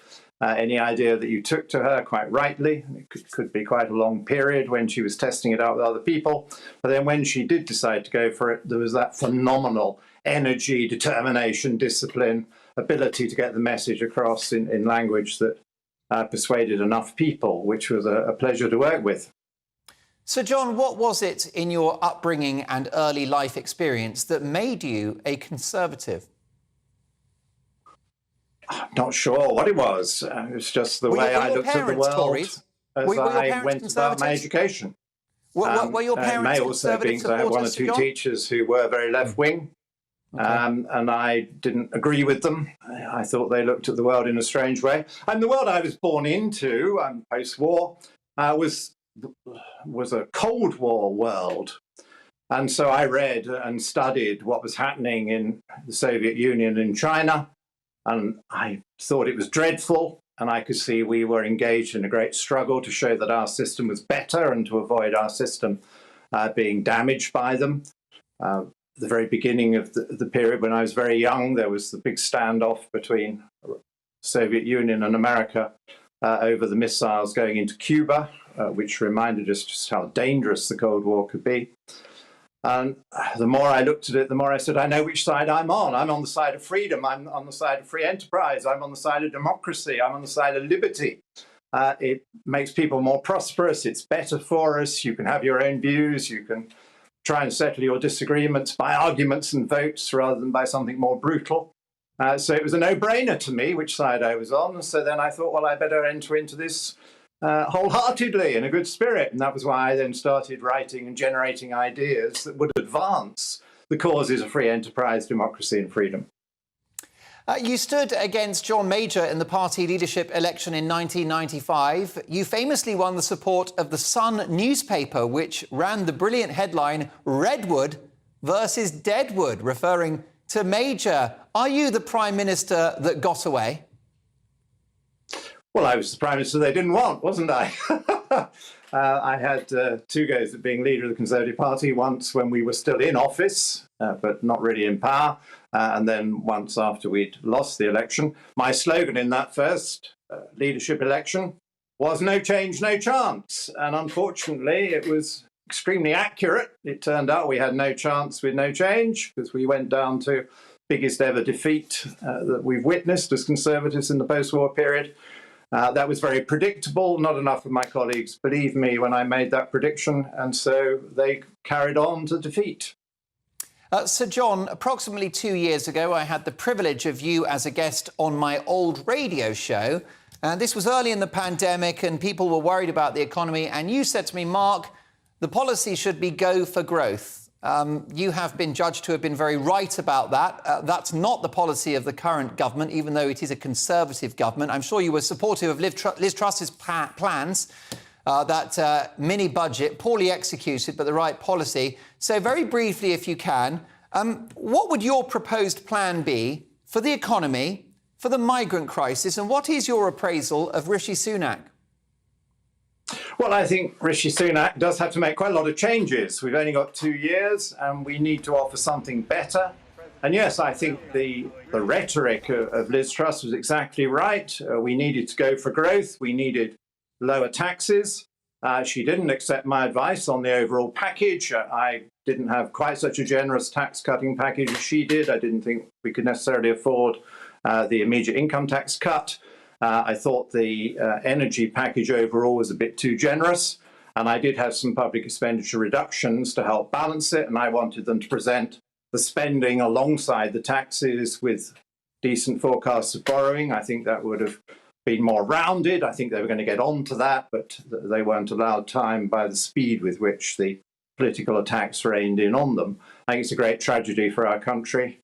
any idea that you took to her, quite rightly. It could be quite a long period when she was testing it out with other people. But then when she did decide to go for it, there was that phenomenal energy, determination, discipline, ability to get the message across in language that persuaded enough people, which was a pleasure to work with. So, John, what was it in your upbringing and early life experience that made you a Conservative? I'm not sure what it was. It was just the way I looked at the world Tories? as I went about my education. Were your parents may also be because I had one or two teachers who were very left-wing, and I didn't agree with them. I thought they looked at the world in a strange way. And the world I was born into, post-war, was a Cold War world. And so I read and studied what was happening in the Soviet Union and China, and I thought it was dreadful. And I could see we were engaged in a great struggle to show that our system was better and to avoid our system being damaged by them. The very beginning of the period when I was very young, there was the big standoff between the Soviet Union and America over the missiles going into Cuba, which reminded us just how dangerous the Cold War could be. And the more I looked at it, the more I said, I know which side I'm on. I'm on the side of freedom. I'm on the side of free enterprise. I'm on the side of democracy. I'm on the side of liberty. It makes people more prosperous. It's better for us. You can have your own views. You can try and settle your disagreements by arguments and votes rather than by something more brutal. So it was a no-brainer to me which side I was on. So then I thought, well, I better enter into this wholeheartedly in a good spirit. And that was why I then started writing and generating ideas that would advance the causes of free enterprise, democracy and freedom. You stood against John Major in the party leadership election in 1995. You famously won the support of the Sun newspaper, which ran the brilliant headline, Redwood versus Deadwood, referring to Major. Are you the Prime Minister that got away? Well, I was the Prime Minister they didn't want, wasn't I? I had two goes at being leader of the Conservative Party, once when we were still in office, but not really in power, and then once after we'd lost the election. My slogan in that first leadership election was no change, no chance. And unfortunately, it was extremely accurate. It turned out we had no chance with no change, because we went down to biggest ever defeat that we've witnessed as Conservatives in the post-war period. That was very predictable. Not enough of my colleagues believed me when I made that prediction, and so they carried on to defeat. Sir John, approximately 2 years ago, I had the privilege of you as a guest on my old radio show. This was early in the pandemic and people were worried about the economy. And you said to me, Mark, the policy should be go for growth. You have been judged to have been very right about that. That's not the policy of the current government, even though it is a Conservative government. I'm sure you were supportive of Liz Truss's plans, that mini budget, poorly executed, but the right policy. So very briefly, if you can, what would your proposed plan be for the economy, for the migrant crisis, and what is your appraisal of Rishi Sunak? Well, I think Rishi Sunak does have to make quite a lot of changes. We've only got 2 years and we need to offer something better. And yes, I think the rhetoric of Liz Truss was exactly right. We needed to go for growth. We needed lower taxes. She didn't accept my advice on the overall package. I didn't have quite such a generous tax-cutting package as she did. I didn't think we could necessarily afford the immediate income tax cut. I thought the energy package overall was a bit too generous, and I did have some public expenditure reductions to help balance it, and I wanted them to present the spending alongside the taxes with decent forecasts of borrowing. I think that would have been more rounded. I think they were going to get on to that, but they weren't allowed time by the speed with which the political attacks rained in on them. I think it's a great tragedy for our country.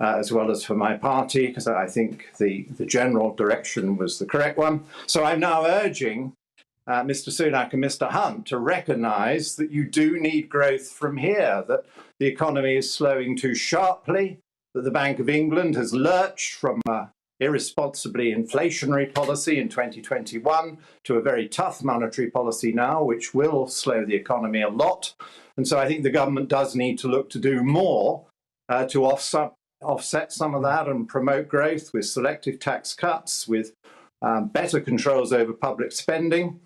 As well as for my party, because I think the general direction was the correct one. So I'm now urging Mr. Sunak and Mr. Hunt to recognise that you do need growth from here, that the economy is slowing too sharply, that the Bank of England has lurched from a irresponsibly inflationary policy in 2021 to a very tough monetary policy now, which will slow the economy a lot. And so I think the government does need to look to do more to offset some of that and promote growth with selective tax cuts, with better controls over public spending,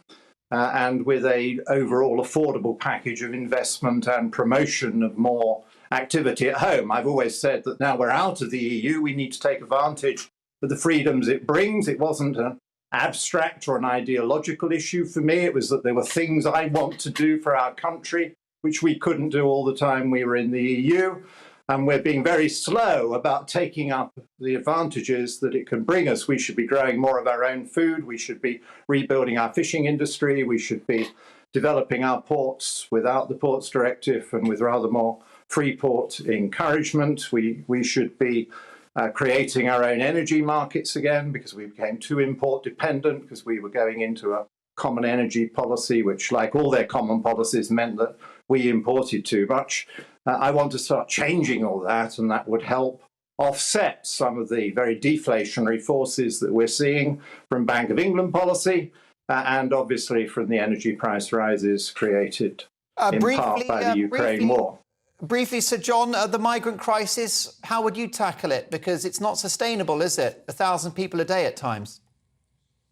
and with an overall affordable package of investment and promotion of more activity at home. I've always said that now we're out of the EU, we need to take advantage of the freedoms it brings. It wasn't an abstract or an ideological issue for me. It was that there were things I want to do for our country, which we couldn't do all the time we were in the EU. And we're being very slow about taking up the advantages that it can bring us. We should be growing more of our own food. We should be rebuilding our fishing industry. We should be developing our ports without the Ports Directive and with rather more free port encouragement. We should be creating our own energy markets again, because we became too import dependent, because we were going into a common energy policy, which, like all their common policies, meant that we imported too much. I want to start changing all that, and that would help offset some of the very deflationary forces that we're seeing from Bank of England policy and obviously from the energy price rises created in part by the Ukraine war. Briefly, Sir John, the migrant crisis, how would you tackle it? Because it's not sustainable, is it? 1,000 people a day at times.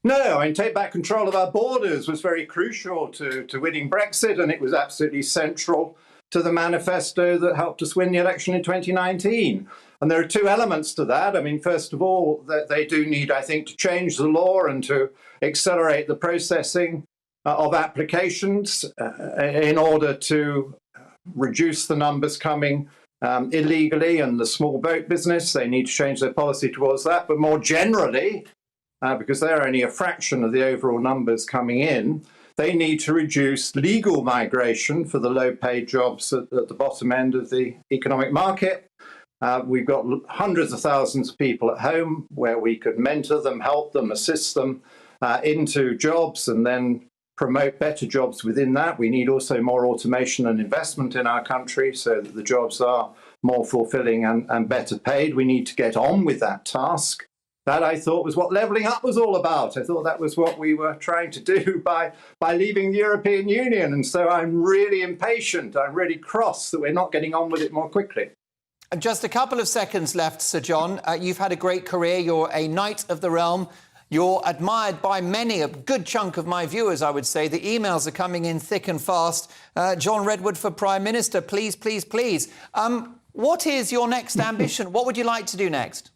No, I mean, take back control of our borders was very crucial to winning Brexit, and it was absolutely central to the manifesto that helped us win the election in 2019. And there are two elements to that. I mean, first of all, that they do need, I think, to change the law and to accelerate the processing of applications in order to reduce the numbers coming illegally and the small boat business. They need to change their policy towards that. But more generally, because they're only a fraction of the overall numbers coming in, they need to reduce legal migration for the low-paid jobs at the bottom end of the economic market. We've got hundreds of thousands of people at home where we could mentor them, help them, assist them into jobs and then promote better jobs within that. We need also more automation and investment in our country so that the jobs are more fulfilling and better paid. We need to get on with that task. That, I thought, was what levelling up was all about. I thought that was what we were trying to do by leaving the European Union. And so I'm really impatient. I'm really cross that we're not getting on with it more quickly. Just a couple of seconds left, Sir John. You've had a great career. You're a knight of the realm. You're admired by many, a good chunk of my viewers, I would say. The emails are coming in thick and fast. John Redwood for Prime Minister, please, please, please. What is your next ambition? What would you like to do next?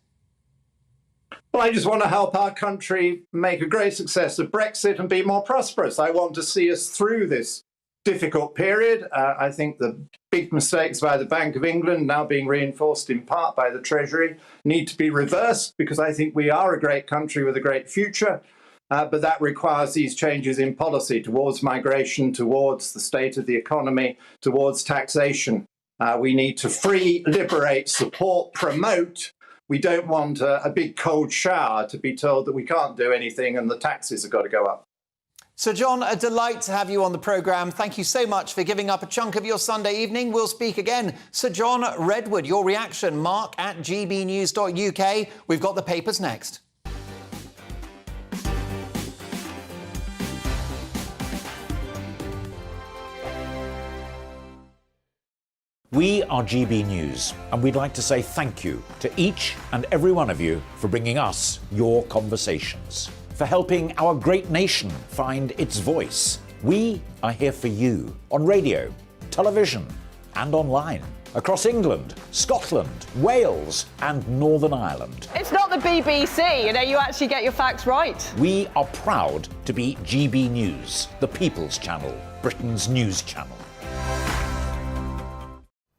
Well, I just want to help our country make a great success of Brexit and be more prosperous. I want to see us through this difficult period. I think the big mistakes by the Bank of England, now being reinforced in part by the Treasury, need to be reversed, because I think we are a great country with a great future. But that requires these changes in policy towards migration, towards the state of the economy, towards taxation. We need to free, liberate, support, promote. We don't want a big cold shower to be told that we can't do anything and the taxes have got to go up. Sir John, a delight to have you on the programme. Thank you so much for giving up a chunk of your Sunday evening. We'll speak again. Sir John Redwood, your reaction, mark at gbnews.uk. We've got the papers next. We are GB News, and we'd like to say thank you to each and every one of you for bringing us your conversations, for helping our great nation find its voice. We are here for you on radio, television, and online, across England, Scotland, Wales, and Northern Ireland. It's not the BBC, you actually get your facts right. We are proud to be GB News, the People's Channel, Britain's news channel.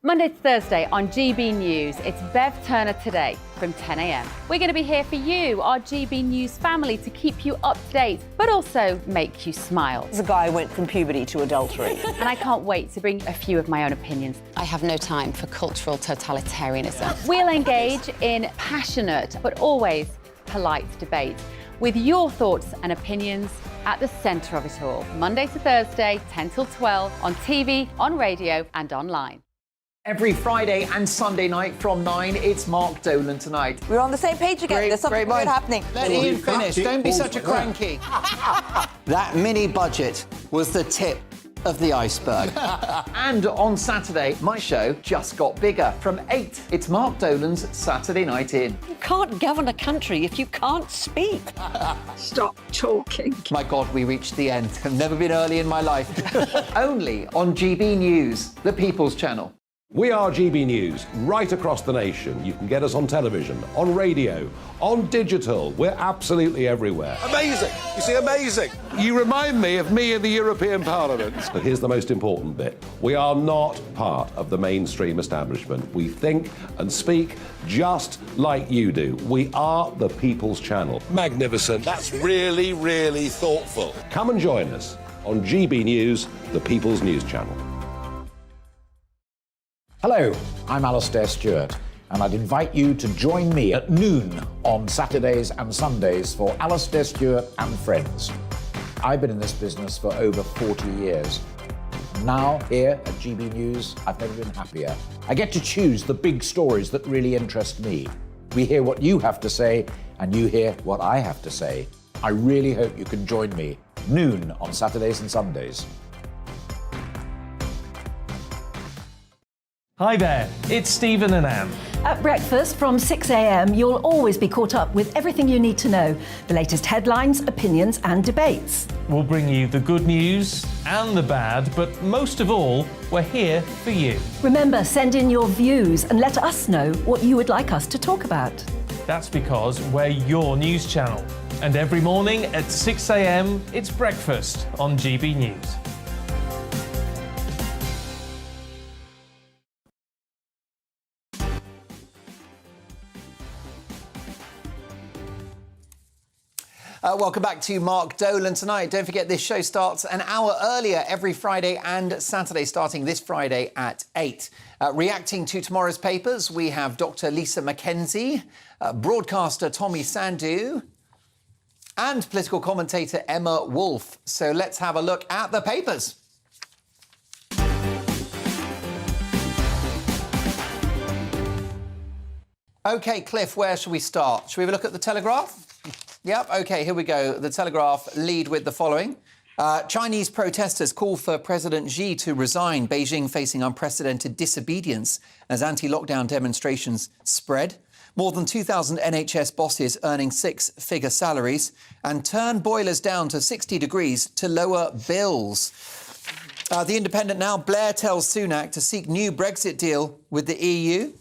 Monday to Thursday on GB News, it's Bev Turner Today from 10 a.m. We're going to be here for you, our GB News family, to keep you up to date, but also make you smile. The guy went from puberty to adultery. And I can't wait to bring a few of my own opinions. I have no time for cultural totalitarianism. We'll engage in passionate, but always polite debate, with your thoughts and opinions at the centre of it all. Monday to Thursday, 10 till 12, on TV, on radio and online. Every Friday and Sunday night from 9, it's Mark Dolan Tonight. We're on the same page again. There's something weird happening. Let Ian finish. Don't be such a cranky. That mini budget was the tip of the iceberg. And on Saturday, my show just got bigger. From 8, it's Mark Dolan's Saturday Night In. You can't govern a country if you can't speak. Stop talking. My God, we reached the end. I've never been early in my life. Only on GB News, the People's Channel. We are GB News, right across the nation. You can get us on television, on radio, on digital. We're absolutely everywhere. Amazing. You see, amazing. You remind me of me in the European Parliament. But here's the most important bit. We are not part of the mainstream establishment. We think and speak just like you do. We are the People's Channel. Magnificent. That's really, really thoughtful. Come and join us on GB News, the People's News Channel. Hello, I'm Alastair Stewart, and I'd invite you to join me at noon on Saturdays and Sundays for Alastair Stewart and Friends. I've been in this business for over 40 years. Now, here at GB News, I've never been happier. I get to choose the big stories that really interest me. We hear what you have to say, and you hear what I have to say. I really hope you can join me, noon on Saturdays and Sundays. Hi there, it's Stephen and Anne. At breakfast from 6 a.m, you'll always be caught up with everything you need to know, the latest headlines, opinions and debates. We'll bring you the good news and the bad, but most of all, we're here for you. Remember, send in your views and let us know what you would like us to talk about. That's because we're your news channel. And every morning at 6 a.m, it's breakfast on GB News. Welcome back to Mark Dolan tonight. Don't forget this show starts an hour earlier every Friday and Saturday, starting this Friday at 8. Reacting to tomorrow's papers, we have Dr. Lisa Mackenzie, broadcaster Tommy Sandu, and political commentator Emma Wolfe. So let's have a look at the papers. OK, Cliff, where shall we start? Shall we have a look at the Telegraph? Yep, OK, here we go. The Telegraph lead with the following. Chinese protesters call for President Xi to resign. Beijing facing unprecedented disobedience as anti-lockdown demonstrations spread. More than 2,000 NHS bosses earning six-figure salaries and turn boilers down to 60 degrees to lower bills. The Independent now, Blair tells Sunak to seek new Brexit deal with the EU.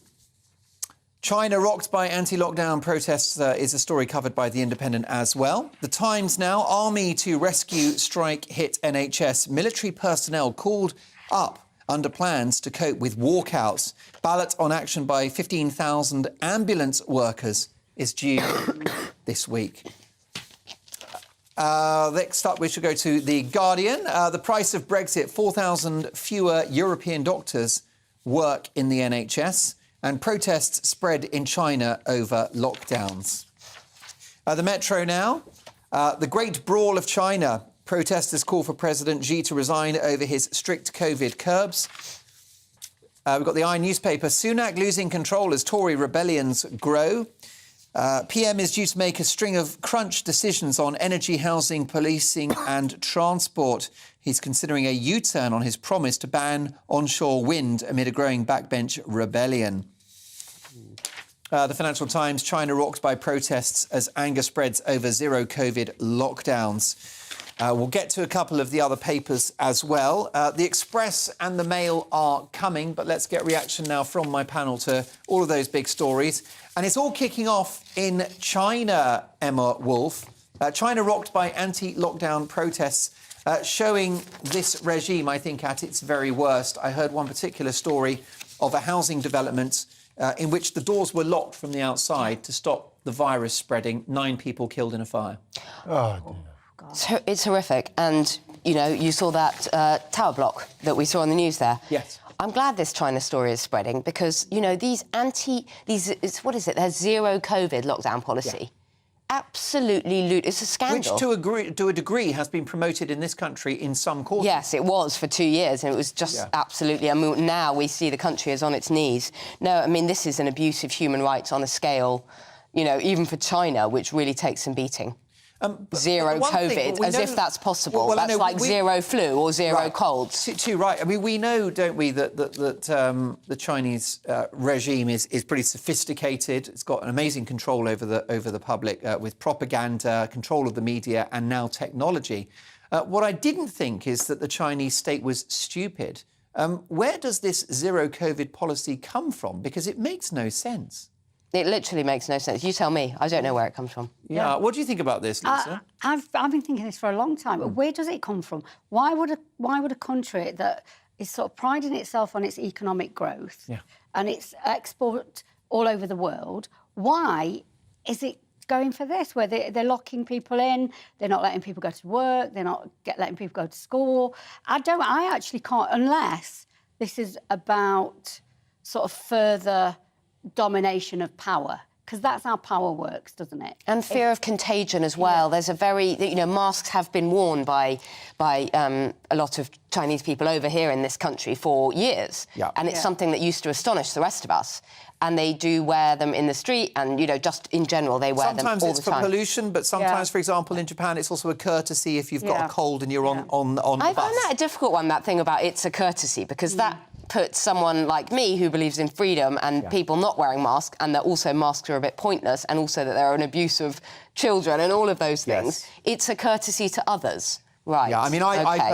China rocked by anti-lockdown protests is a story covered by The Independent as well. The Times now, army to rescue strike hit NHS. Military personnel called up under plans to cope with walkouts. Ballot on action by 15,000 ambulance workers is due this week. Next up, we should go to The Guardian. The price of Brexit, 4,000 fewer European doctors work in the NHS. And protests spread in China over lockdowns. The Metro now. The Great Brawl of China. Protesters call for President Xi to resign over his strict COVID curbs. We've got the newspaper. Sunak losing control as Tory rebellions grow. PM is due to make a string of crunch decisions on energy, housing, policing and transport. He's considering a U-turn on his promise to ban onshore wind amid a growing backbench rebellion. The Financial Times, China rocked by protests as anger spreads over zero COVID lockdowns. We'll get to a couple of the other papers as well. The Express and the Mail are coming, but let's get reaction now from my panel to all of those big stories. And it's all kicking off in China, Emma Wolfe. China rocked by anti-lockdown protests, showing this regime, I think, at its very worst. I heard one particular story of a housing development in which the doors were locked from the outside to stop the virus spreading. 9 people killed in a fire. Oh, it's horrific. And, you know, you saw that tower block that we saw on the news there. Yes. I'm glad this China story is spreading because, you know, their zero COVID lockdown policy. Yeah. Absolutely it's a scandal. Which, to a degree, has been promoted in this country in some quarters. Yes, it was for 2 years, and it was just absolutely... I mean, now we see the country is on its knees. No, I mean, this is an abuse of human rights on a scale, you know, even for China, which really takes some beating. Zero COVID, as if that's possible. Well, that's like zero flu or zero colds. Too right. I mean, we know, don't we, that the Chinese regime is pretty sophisticated. It's got an amazing control over the public with propaganda, control of the media, and now technology. What I didn't think is that the Chinese state was stupid. Where does this zero COVID policy come from? Because it makes no sense. It literally makes no sense. You tell me. I don't know where it comes from. Yeah. What do you think about this, Lisa? I've been thinking this for a long time. Where does it come from? Why would a country that is sort of priding itself on its economic growth and its export all over the world, why is it going for this, where they're locking people in, they're not letting people go to work, they're not letting people go to school? I actually can't, unless this is about sort of further domination of power, because that's how power works, doesn't it? And fear of contagion as well. There's a very, masks have been worn by a lot of Chinese people over here in this country for years. Yeah. And it's something that used to astonish the rest of us. And they do wear them in the street and, just in general, they wear them all the time. Sometimes it's for pollution, but sometimes, for example, in Japan, it's also a courtesy if you've got a cold and you're on the bus. I find that a difficult one, that thing about it's a courtesy, because that puts someone like me who believes in freedom and people not wearing masks, and that also masks are a bit pointless, and also that they're an abuse of children and all of those things. It's a courtesy to others. Right. Yeah, I mean,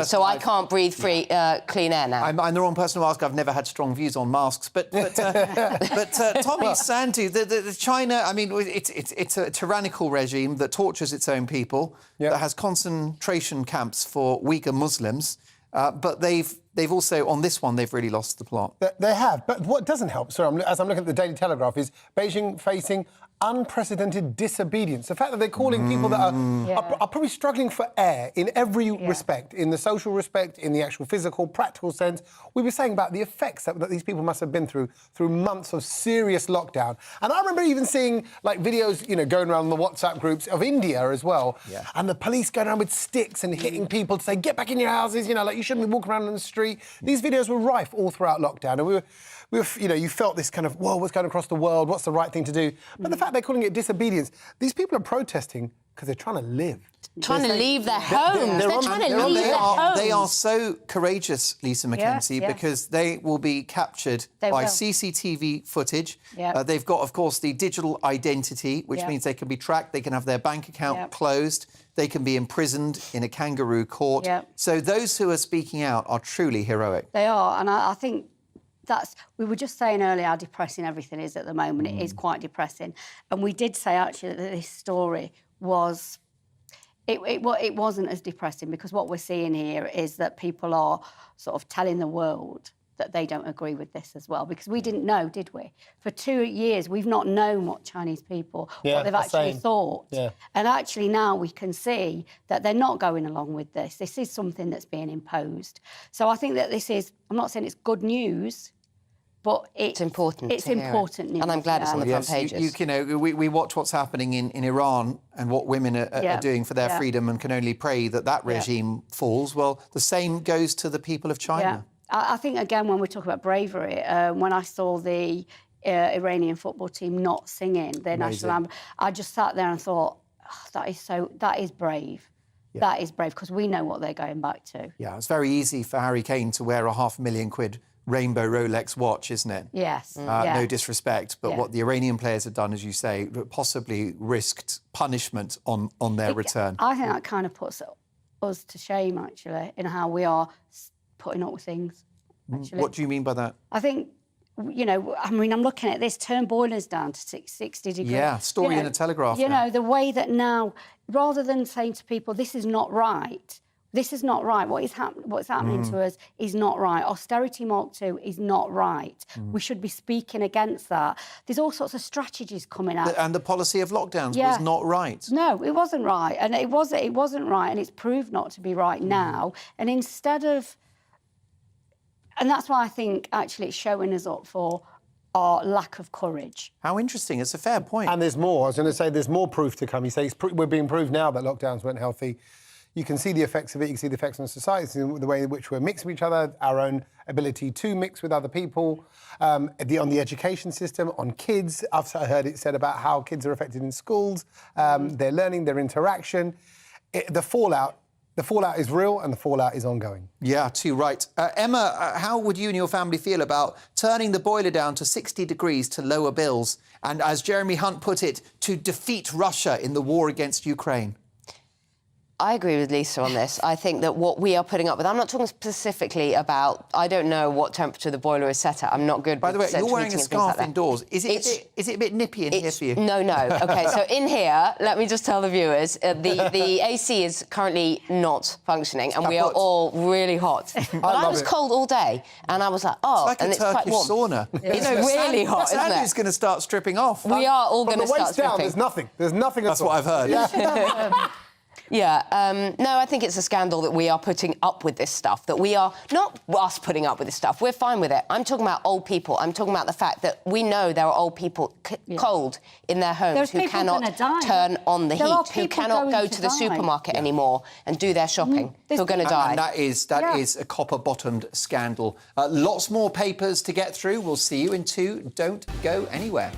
so I can't breathe free, clean air now. I'm the wrong person to ask. I've never had strong views on masks. But Tommy Sandu, the China, I mean, it's a tyrannical regime that tortures its own people, that has concentration camps for Uyghur Muslims. But they've also, on this one, they've really lost the plot. They have. But what doesn't help, as I'm looking at the Daily Telegraph, is Beijing facing unprecedented disobedience. The fact that they're calling people that are probably struggling for air in every respect, in the social respect, in the actual physical, practical sense. We were saying about the effects that these people must have been through months of serious lockdown. And I remember even seeing videos, going around the WhatsApp groups of India as well, and the police going around with sticks and hitting people to say, get back in your houses, you shouldn't be walking around on the street. These videos were rife all throughout lockdown, and we were you felt this kind of, whoa, what's going across the world? What's the right thing to do? But the fact they're calling it disobedience, these people are protesting because they're trying to live. Trying to leave their homes. They're trying to leave their homes. They are so courageous, Lisa McKenzie, because they will be captured by CCTV footage. They've got, of course, the digital identity, which means they can be tracked, they can have their bank account closed, they can be imprisoned in a kangaroo court. So those who are speaking out are truly heroic. They are, and I think we were just saying earlier how depressing everything is at the moment. It is quite depressing. And we did say, actually, that this story was... It wasn't as depressing, because what we're seeing here is that people are sort of telling the world that they don't agree with this as well, because we didn't know, did we? For 2 years, we've not known what Chinese people, what they've actually thought. And actually now we can see that they're not going along with this. This is something that's being imposed. So I think that this is, I'm not saying it's good news, but it's important. It's important news. And I'm glad it's on the front pages. We watch what's happening in Iran and what women are doing for their freedom, and can only pray that regime falls. Well, the same goes to the people of China. I think, again, when we talk about bravery, when I saw the Iranian football team not singing their national anthem, I just sat there and thought, that is brave. That is brave, because we know what they're going back to. Yeah, it's very easy for Harry Kane to wear a £500,000 rainbow Rolex watch, isn't it? Yes. No disrespect, but what the Iranian players have done, as you say, possibly risked punishment on their return. I think that kind of puts us to shame, actually, in how we are putting up with things, actually. What do you mean by that? I think, I'm looking at this, turn boilers down to 60 degrees. Yeah, story in a Telegraph. The way that now, rather than saying to people, this is not right, what's happening to us is not right. Austerity Mark 2 is not right. We should be speaking against that. There's all sorts of strategies coming out. And the policy of lockdowns was not right. No, it wasn't right. And it wasn't right, and it's proved not to be right now. And instead of... And that's why I think, actually, it's showing us up for our lack of courage. How interesting. It's a fair point. And there's more. I was going to say there's more proof to come. You say we're being proved now that lockdowns weren't healthy. You can see the effects of it. You can see the effects on society, the way in which we're mixing with each other, our own ability to mix with other people, on the education system, on kids. I've heard it said about how kids are affected in schools, their learning, their interaction. The fallout is real, and the fallout is ongoing. Yeah, too right. Emma, how would you and your family feel about turning the boiler down to 60 degrees to lower bills and, as Jeremy Hunt put it, to defeat Russia in the war against Ukraine? I agree with Lisa on this. I think that what we are putting up with, I'm not talking specifically about, I don't know what temperature the boiler is set at. I'm not good By the way, with you're wearing a central heating and things scarf like that. indoors. Is it a bit nippy in here for you? No. OK, so in here, let me just tell the viewers, the AC is currently not functioning and we are all really hot. But I was cold all day and I was like, oh, it's like and it's quite Turkish warm. sauna. It's really hot, isn't it? Sandy's going to start stripping off. We are all going to start stripping. From the waist down, there's nothing at all. That's what I've heard. Yeah, no, I think it's a scandal that we are putting up with this stuff, that we are, not us putting up with this stuff, we're fine with it. I'm talking about old people. I'm talking about the fact that we know there are old people cold in their homes who cannot turn on the heat, who cannot go to the supermarket anymore and do their shopping, who are going to die. And that is a copper-bottomed scandal. Lots more papers to get through. We'll see you in 2. Don't go anywhere.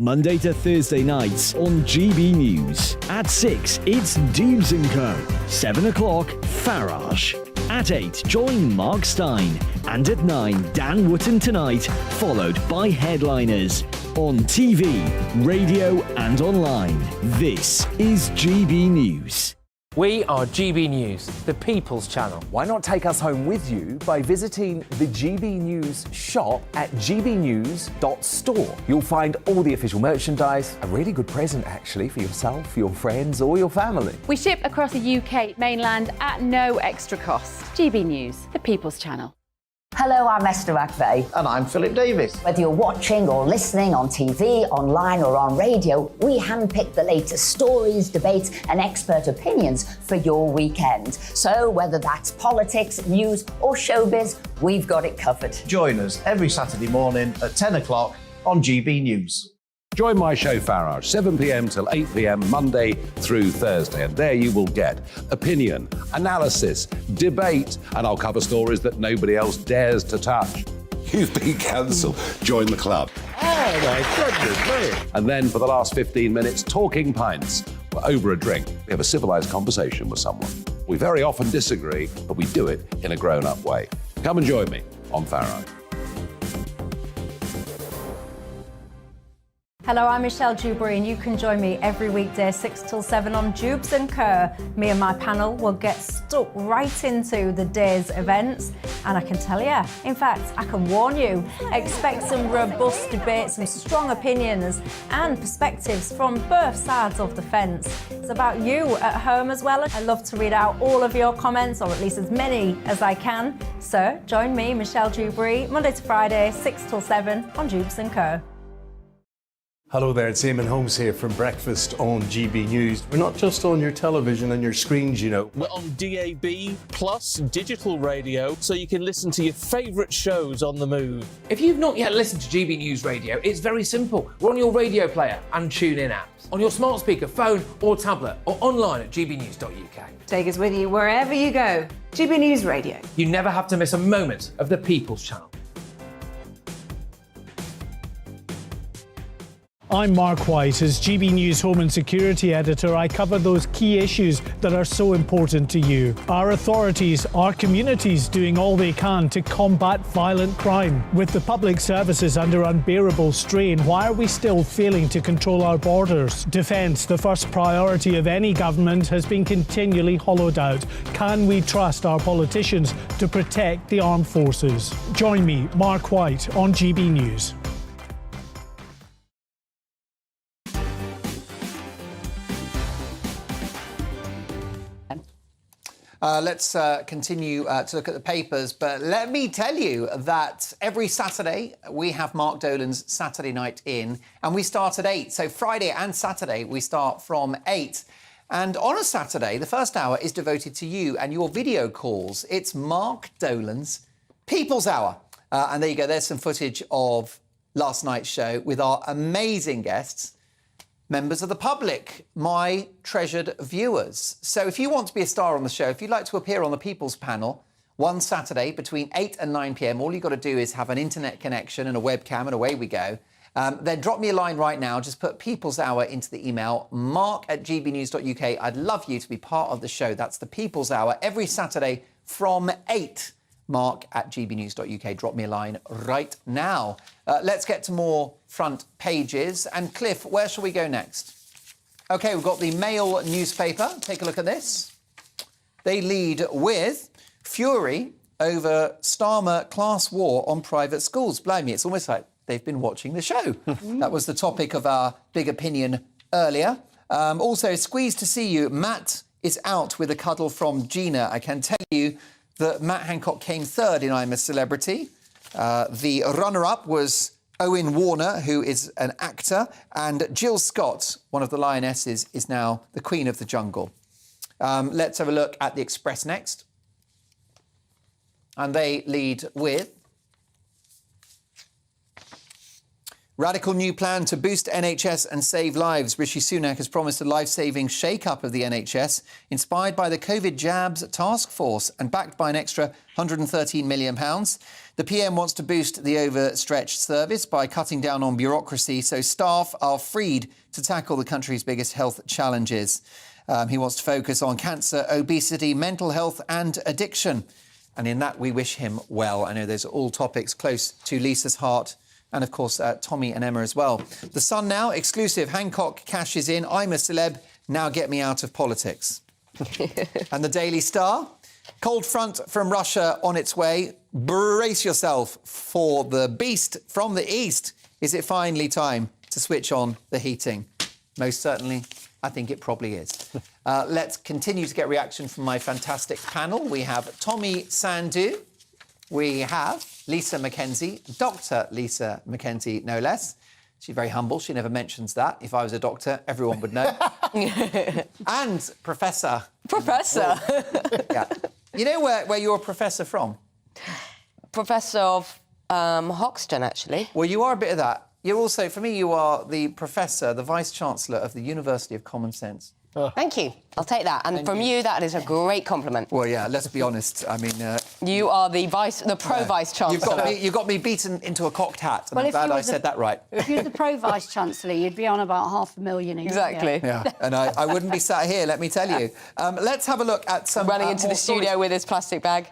Monday to Thursday nights on GB News. At 6, it's Dubes & Co. 7 o'clock, Farage. At 8, join Mark Stein. And at 9, Dan Wootton Tonight, followed by Headliners. On TV, radio and online. This is GB News. We are GB News, the People's Channel. Why not take us home with you by visiting the GB News shop at gbnews.store. You'll find all the official merchandise, a really good present actually for yourself, your friends or your family. We ship across the UK mainland at no extra cost. GB News, the People's Channel. Hello, I'm Esther McVeigh. And I'm Philip Davis. Whether you're watching or listening on TV, online or on radio, we handpick the latest stories, debates and expert opinions for your weekend. So whether that's politics, news or showbiz, we've got it covered. Join us every Saturday morning at 10 o'clock on GB News. Join my show Farage, 7 p.m. till 8 p.m. Monday through Thursday. And there you will get opinion, analysis, debate, and I'll cover stories that nobody else dares to touch. You've been cancelled. Join the club. Oh, my goodness me. And then for the last 15 minutes, talking pints. We're over a drink. We have a civilised conversation with someone. We very often disagree, but we do it in a grown-up way. Come and join me on Farage. Hello, I'm Michelle Dewberry and you can join me every weekday 6 till 7 on Dubes & Kerr. Me and my panel will get stuck right into the day's events and I can tell you, in fact, I can warn you, expect some robust debates, some strong opinions and perspectives from both sides of the fence. It's about you at home as well. I love to read out all of your comments, or at least as many as I can. So join me, Michelle Dewberry, Monday to Friday, 6 till 7 on Dubes & Kerr. Hello there, it's Eamon Holmes here from Breakfast on GB News. We're not just on your television and your screens, you know. We're on DAB plus digital radio, so you can listen to your favourite shows on the move. If you've not yet listened to GB News Radio, it's very simple. We're on your radio player and TuneIn apps, on your smart speaker, phone or tablet, or online at gbnews.uk. Take us with you wherever you go. GB News Radio. You never have to miss a moment of the People's Channel. I'm Mark White. As GB News Home and Security Editor, I cover those key issues that are so important to you. Our authorities, our communities doing all they can to combat violent crime. With the public services under unbearable strain, why are we still failing to control our borders? Defence, the first priority of any government, has been continually hollowed out. Can we trust our politicians to protect the armed forces? Join me, Mark White, on GB News. Let's continue to look at the papers, but let me tell you that every Saturday we have Mark Dolan's Saturday Night In, and we start at 8. So Friday and Saturday we start from 8. And on a Saturday, the first hour is devoted to you and your video calls. It's Mark Dolan's People's Hour. And there you go, there's some footage of last night's show with our amazing guests. Members of the public, my treasured viewers. So if you want to be a star on the show, if you'd like to appear on the People's Panel one Saturday between 8 and 9 p.m, all you've got to do is have an internet connection and a webcam and away we go. Then drop me a line right now. Just put People's Hour into the email, mark@gbnews.uk. I'd love you to be part of the show. That's the People's Hour every Saturday from 8. mark@gbnews.uk. Drop me a line right now. Let's get to more front pages. And Cliff, where shall we go next? OK, we've got the Mail newspaper. Take a look at this. They lead with fury over Starmer class war on private schools. Blimey, it's almost like they've been watching the show. That was the topic of our big opinion earlier. Also, squeezed to see you. Matt is out with a cuddle from Gina. I can tell you that Matt Hancock came third in I'm a Celebrity. The runner-up was Owen Warner, who is an actor, and Jill Scott, one of the lionesses, is now the Queen of the Jungle. Let's have a look at the Express next. And they lead with radical new plan to boost NHS and save lives. Rishi Sunak has promised a life-saving shake-up of the NHS, inspired by the COVID jabs task force and backed by an extra £113 million. The PM wants to boost the overstretched service by cutting down on bureaucracy so staff are freed to tackle the country's biggest health challenges. He wants to focus on cancer, obesity, mental health and addiction. And in that, we wish him well. I know those are all topics close to Lisa's heart and, of course, Tommy and Emma as well. The Sun now, exclusive. Hancock cashes in. I'm a celeb. Now get me out of politics. And the Daily Star. Cold front from Russia on its way. Brace yourself for the beast from the east. Is it finally time to switch on the heating? Most certainly, I think it probably is. Let's continue to get reaction from my fantastic panel. We have Tommy Sandu. We have Lisa Mackenzie, Dr. Lisa Mackenzie, no less. She's very humble. She never mentions that. If I was a doctor, everyone would know. And Professor. Professor? Yeah. You know where you're a professor from? Professor of Hoxton, actually. Well, you are a bit of that. You're also, for me, you are the professor, the Vice-Chancellor of the University of Common Sense. Thank you. I'll take that. And from you, that is a great compliment. Well, yeah, let's be honest. I mean... you are the pro-vice-chancellor. You've got me beaten into a cocked hat, and Well, I'm glad I said that right. If you're the pro-vice-chancellor, you'd be on about $500,000 a year. Exactly. Yeah, and I wouldn't be sat here, let me tell you. Let's have a look at some... Running into the studio stories. with his plastic bag.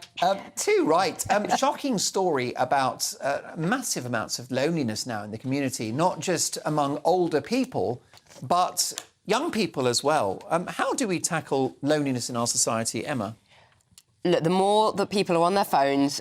Shocking story about massive amounts of loneliness now in the community, not just among older people, but... young people as well. How do we tackle loneliness in our society, Emma? Look, the more that people are on their phones,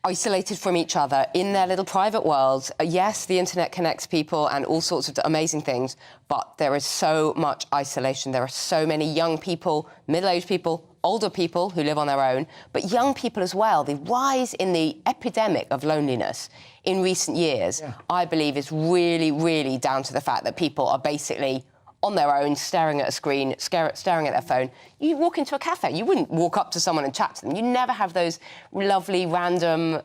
isolated from each other, in their little private worlds, yes, the internet connects people and all sorts of amazing things, but there is so much isolation. There are so many young people, middle-aged people, older people who live on their own, but young people as well. The rise in the epidemic of loneliness in recent years, I believe, is really, really down to the fact that people are basically on their own, staring at a screen, staring at their phone. You walk into a cafe, you wouldn't walk up to someone and chat to them. You never have those lovely, random,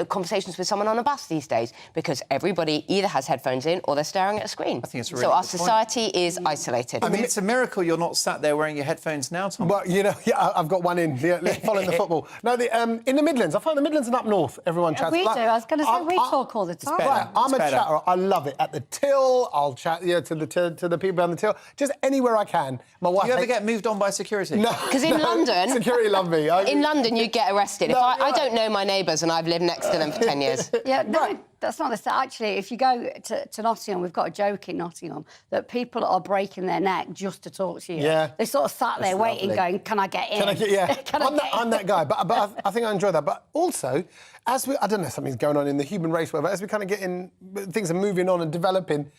conversations with someone on a bus these days because everybody either has headphones in or they're staring at a screen. I think it's a really So our good point. society is isolated. I mean, it's a miracle you're not sat there wearing your headphones now, Tom. Well, I've got one in. Following the football. No, in the Midlands. I find the Midlands and up north, everyone chats. We do. I was going to say, we talk all the time. Right, I'm a chatterer. I love it. At the till, I'll chat to the people on the till. Just anywhere I can. My wife. Do you ever get moved on by security? No. Because in London... security love me. In London, you get arrested. No, if I don't know my neighbours and I've lived next to them for 10 years. Yeah, no, that's not the same. Actually, if you go to Nottingham, we've got a joke in Nottingham that people are breaking their neck just to talk to you. Yeah. They sort of sat there waiting, going, can I get in? I'm that guy. But I think I enjoy that. But also, I don't know, something's going on in the human race, whatever, as we kind of get in, things are moving on and developing,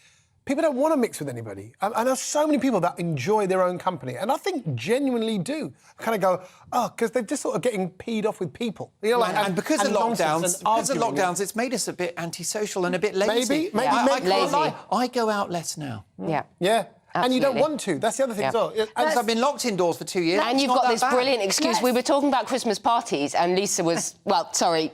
people don't want to mix with anybody. And there's so many people that enjoy their own company. And I think genuinely do. Kind of go, because they're just sort of getting peed off with people. You know, and because of lockdowns, it's made us a bit antisocial and a bit lazy. Maybe lazy. I go out less now. Yeah. Yeah. And you don't want to. That's the other thing as well. I've been locked indoors for 2 years. And you've got this brilliant excuse. We were talking about Christmas parties and Lisa was...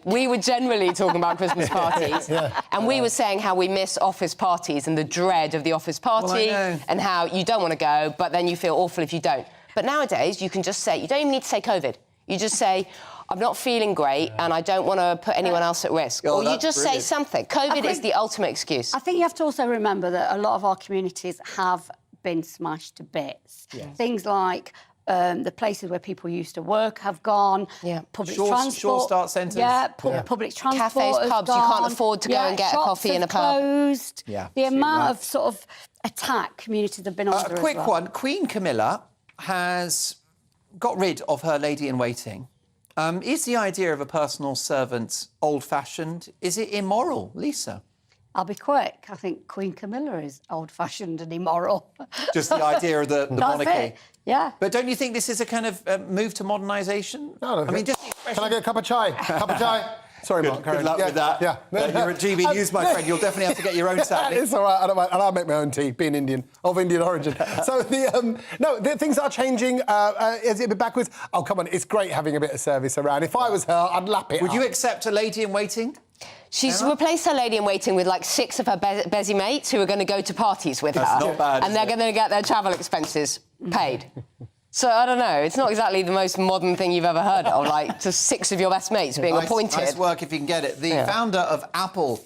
we were generally talking about Christmas parties. And we were saying how we miss office parties and the dread of the office party and how you don't want to go, but then you feel awful if you don't. But nowadays, you can just say... You don't even need to say COVID. You just say... I'm not feeling great and I don't want to put anyone else at risk. Or you just say something. COVID is the ultimate excuse. I think you have to also remember that a lot of our communities have been smashed to bits. Things like The places where people used to work have gone. Yeah. Public Shore transport. start centres. Yeah, public transport. Cafes, has pubs, you gone. can't afford to go and get a shops coffee in have a pub. Closed. Yeah, The amount right. of sort of attack communities have been under. A quick as well. one. Queen Camilla has got rid of her lady-in-waiting. Is the idea of a personal servant old-fashioned? Is it immoral, Lisa? I'll be quick. I think Queen Camilla is old-fashioned and immoral. Just the idea of the That's monarchy. it. Yeah. But don't you think this is a kind of move to modernisation? No, I mean, just Can I get a cup of chai? Cup of chai? Sorry, Mark. Good luck with that. Yeah. You're at GB News, my friend. You'll definitely have to get your own, sadly. It's all right. I don't mind. And I'll make my own tea, being Indian, of Indian origin. So the things are changing. Is it a bit backwards? Oh, come on. It's great having a bit of service around. If I was her, I'd lap it Would up. you accept a lady-in-waiting? She's replaced her lady-in-waiting with, like, 6 of her busy mates who are going to go to parties with That's her. not bad, And they're going to get their travel expenses paid. So, I don't know, it's not exactly the most modern thing you've ever heard of, like, just 6 of your best mates being appointed. Nice work if you can get it. The founder of Apple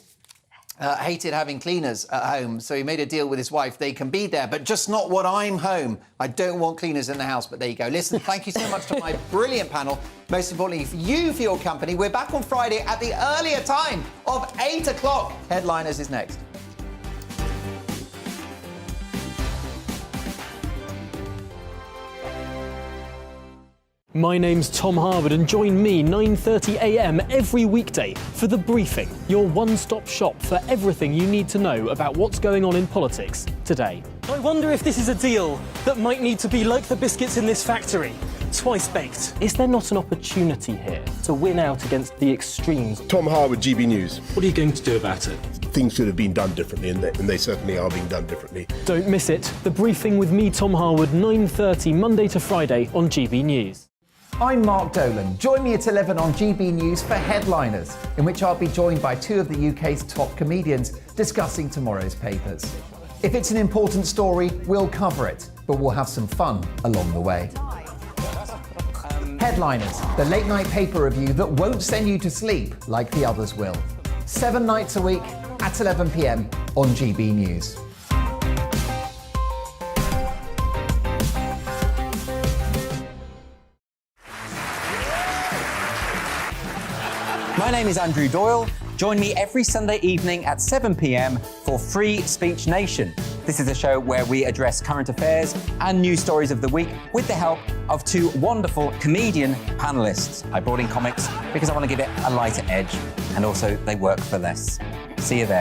hated having cleaners at home, so he made a deal with his wife. They can be there, but just not when I'm home. I don't want cleaners in the house, but there you go. Listen, thank you so much to my brilliant panel. Most importantly, for you, for your company. We're back on Friday at the earlier time of 8 o'clock. Headliners is next. My name's Tom Harwood, and join me 9:30 a.m. every weekday for The Briefing, your one-stop shop for everything you need to know about what's going on in politics today. I wonder if this is a deal that might need to be like the biscuits in this factory, twice baked. Is there not an opportunity here to win out against the extremes? Tom Harwood, GB News. What are you going to do about it? Things should have been done differently, and they certainly are being done differently. Don't miss it. The Briefing with me, Tom Harwood, 9:30 Monday to Friday on GB News. I'm Mark Dolan. Join me at 11 on GB News for Headliners, in which I'll be joined by 2 of the UK's top comedians discussing tomorrow's papers. If it's an important story, we'll cover it, but we'll have some fun along the way. Headliners, the late-night paper review that won't send you to sleep like the others will. 7 nights a week at 11 p.m. on GB News. My name is Andrew Doyle. Join me every Sunday evening at 7 p.m. for Free Speech Nation. This is a show where we address current affairs and news stories of the week with the help of 2 wonderful comedian panellists. I brought in comics because I want to give it a lighter edge, and also they work for less. See you there.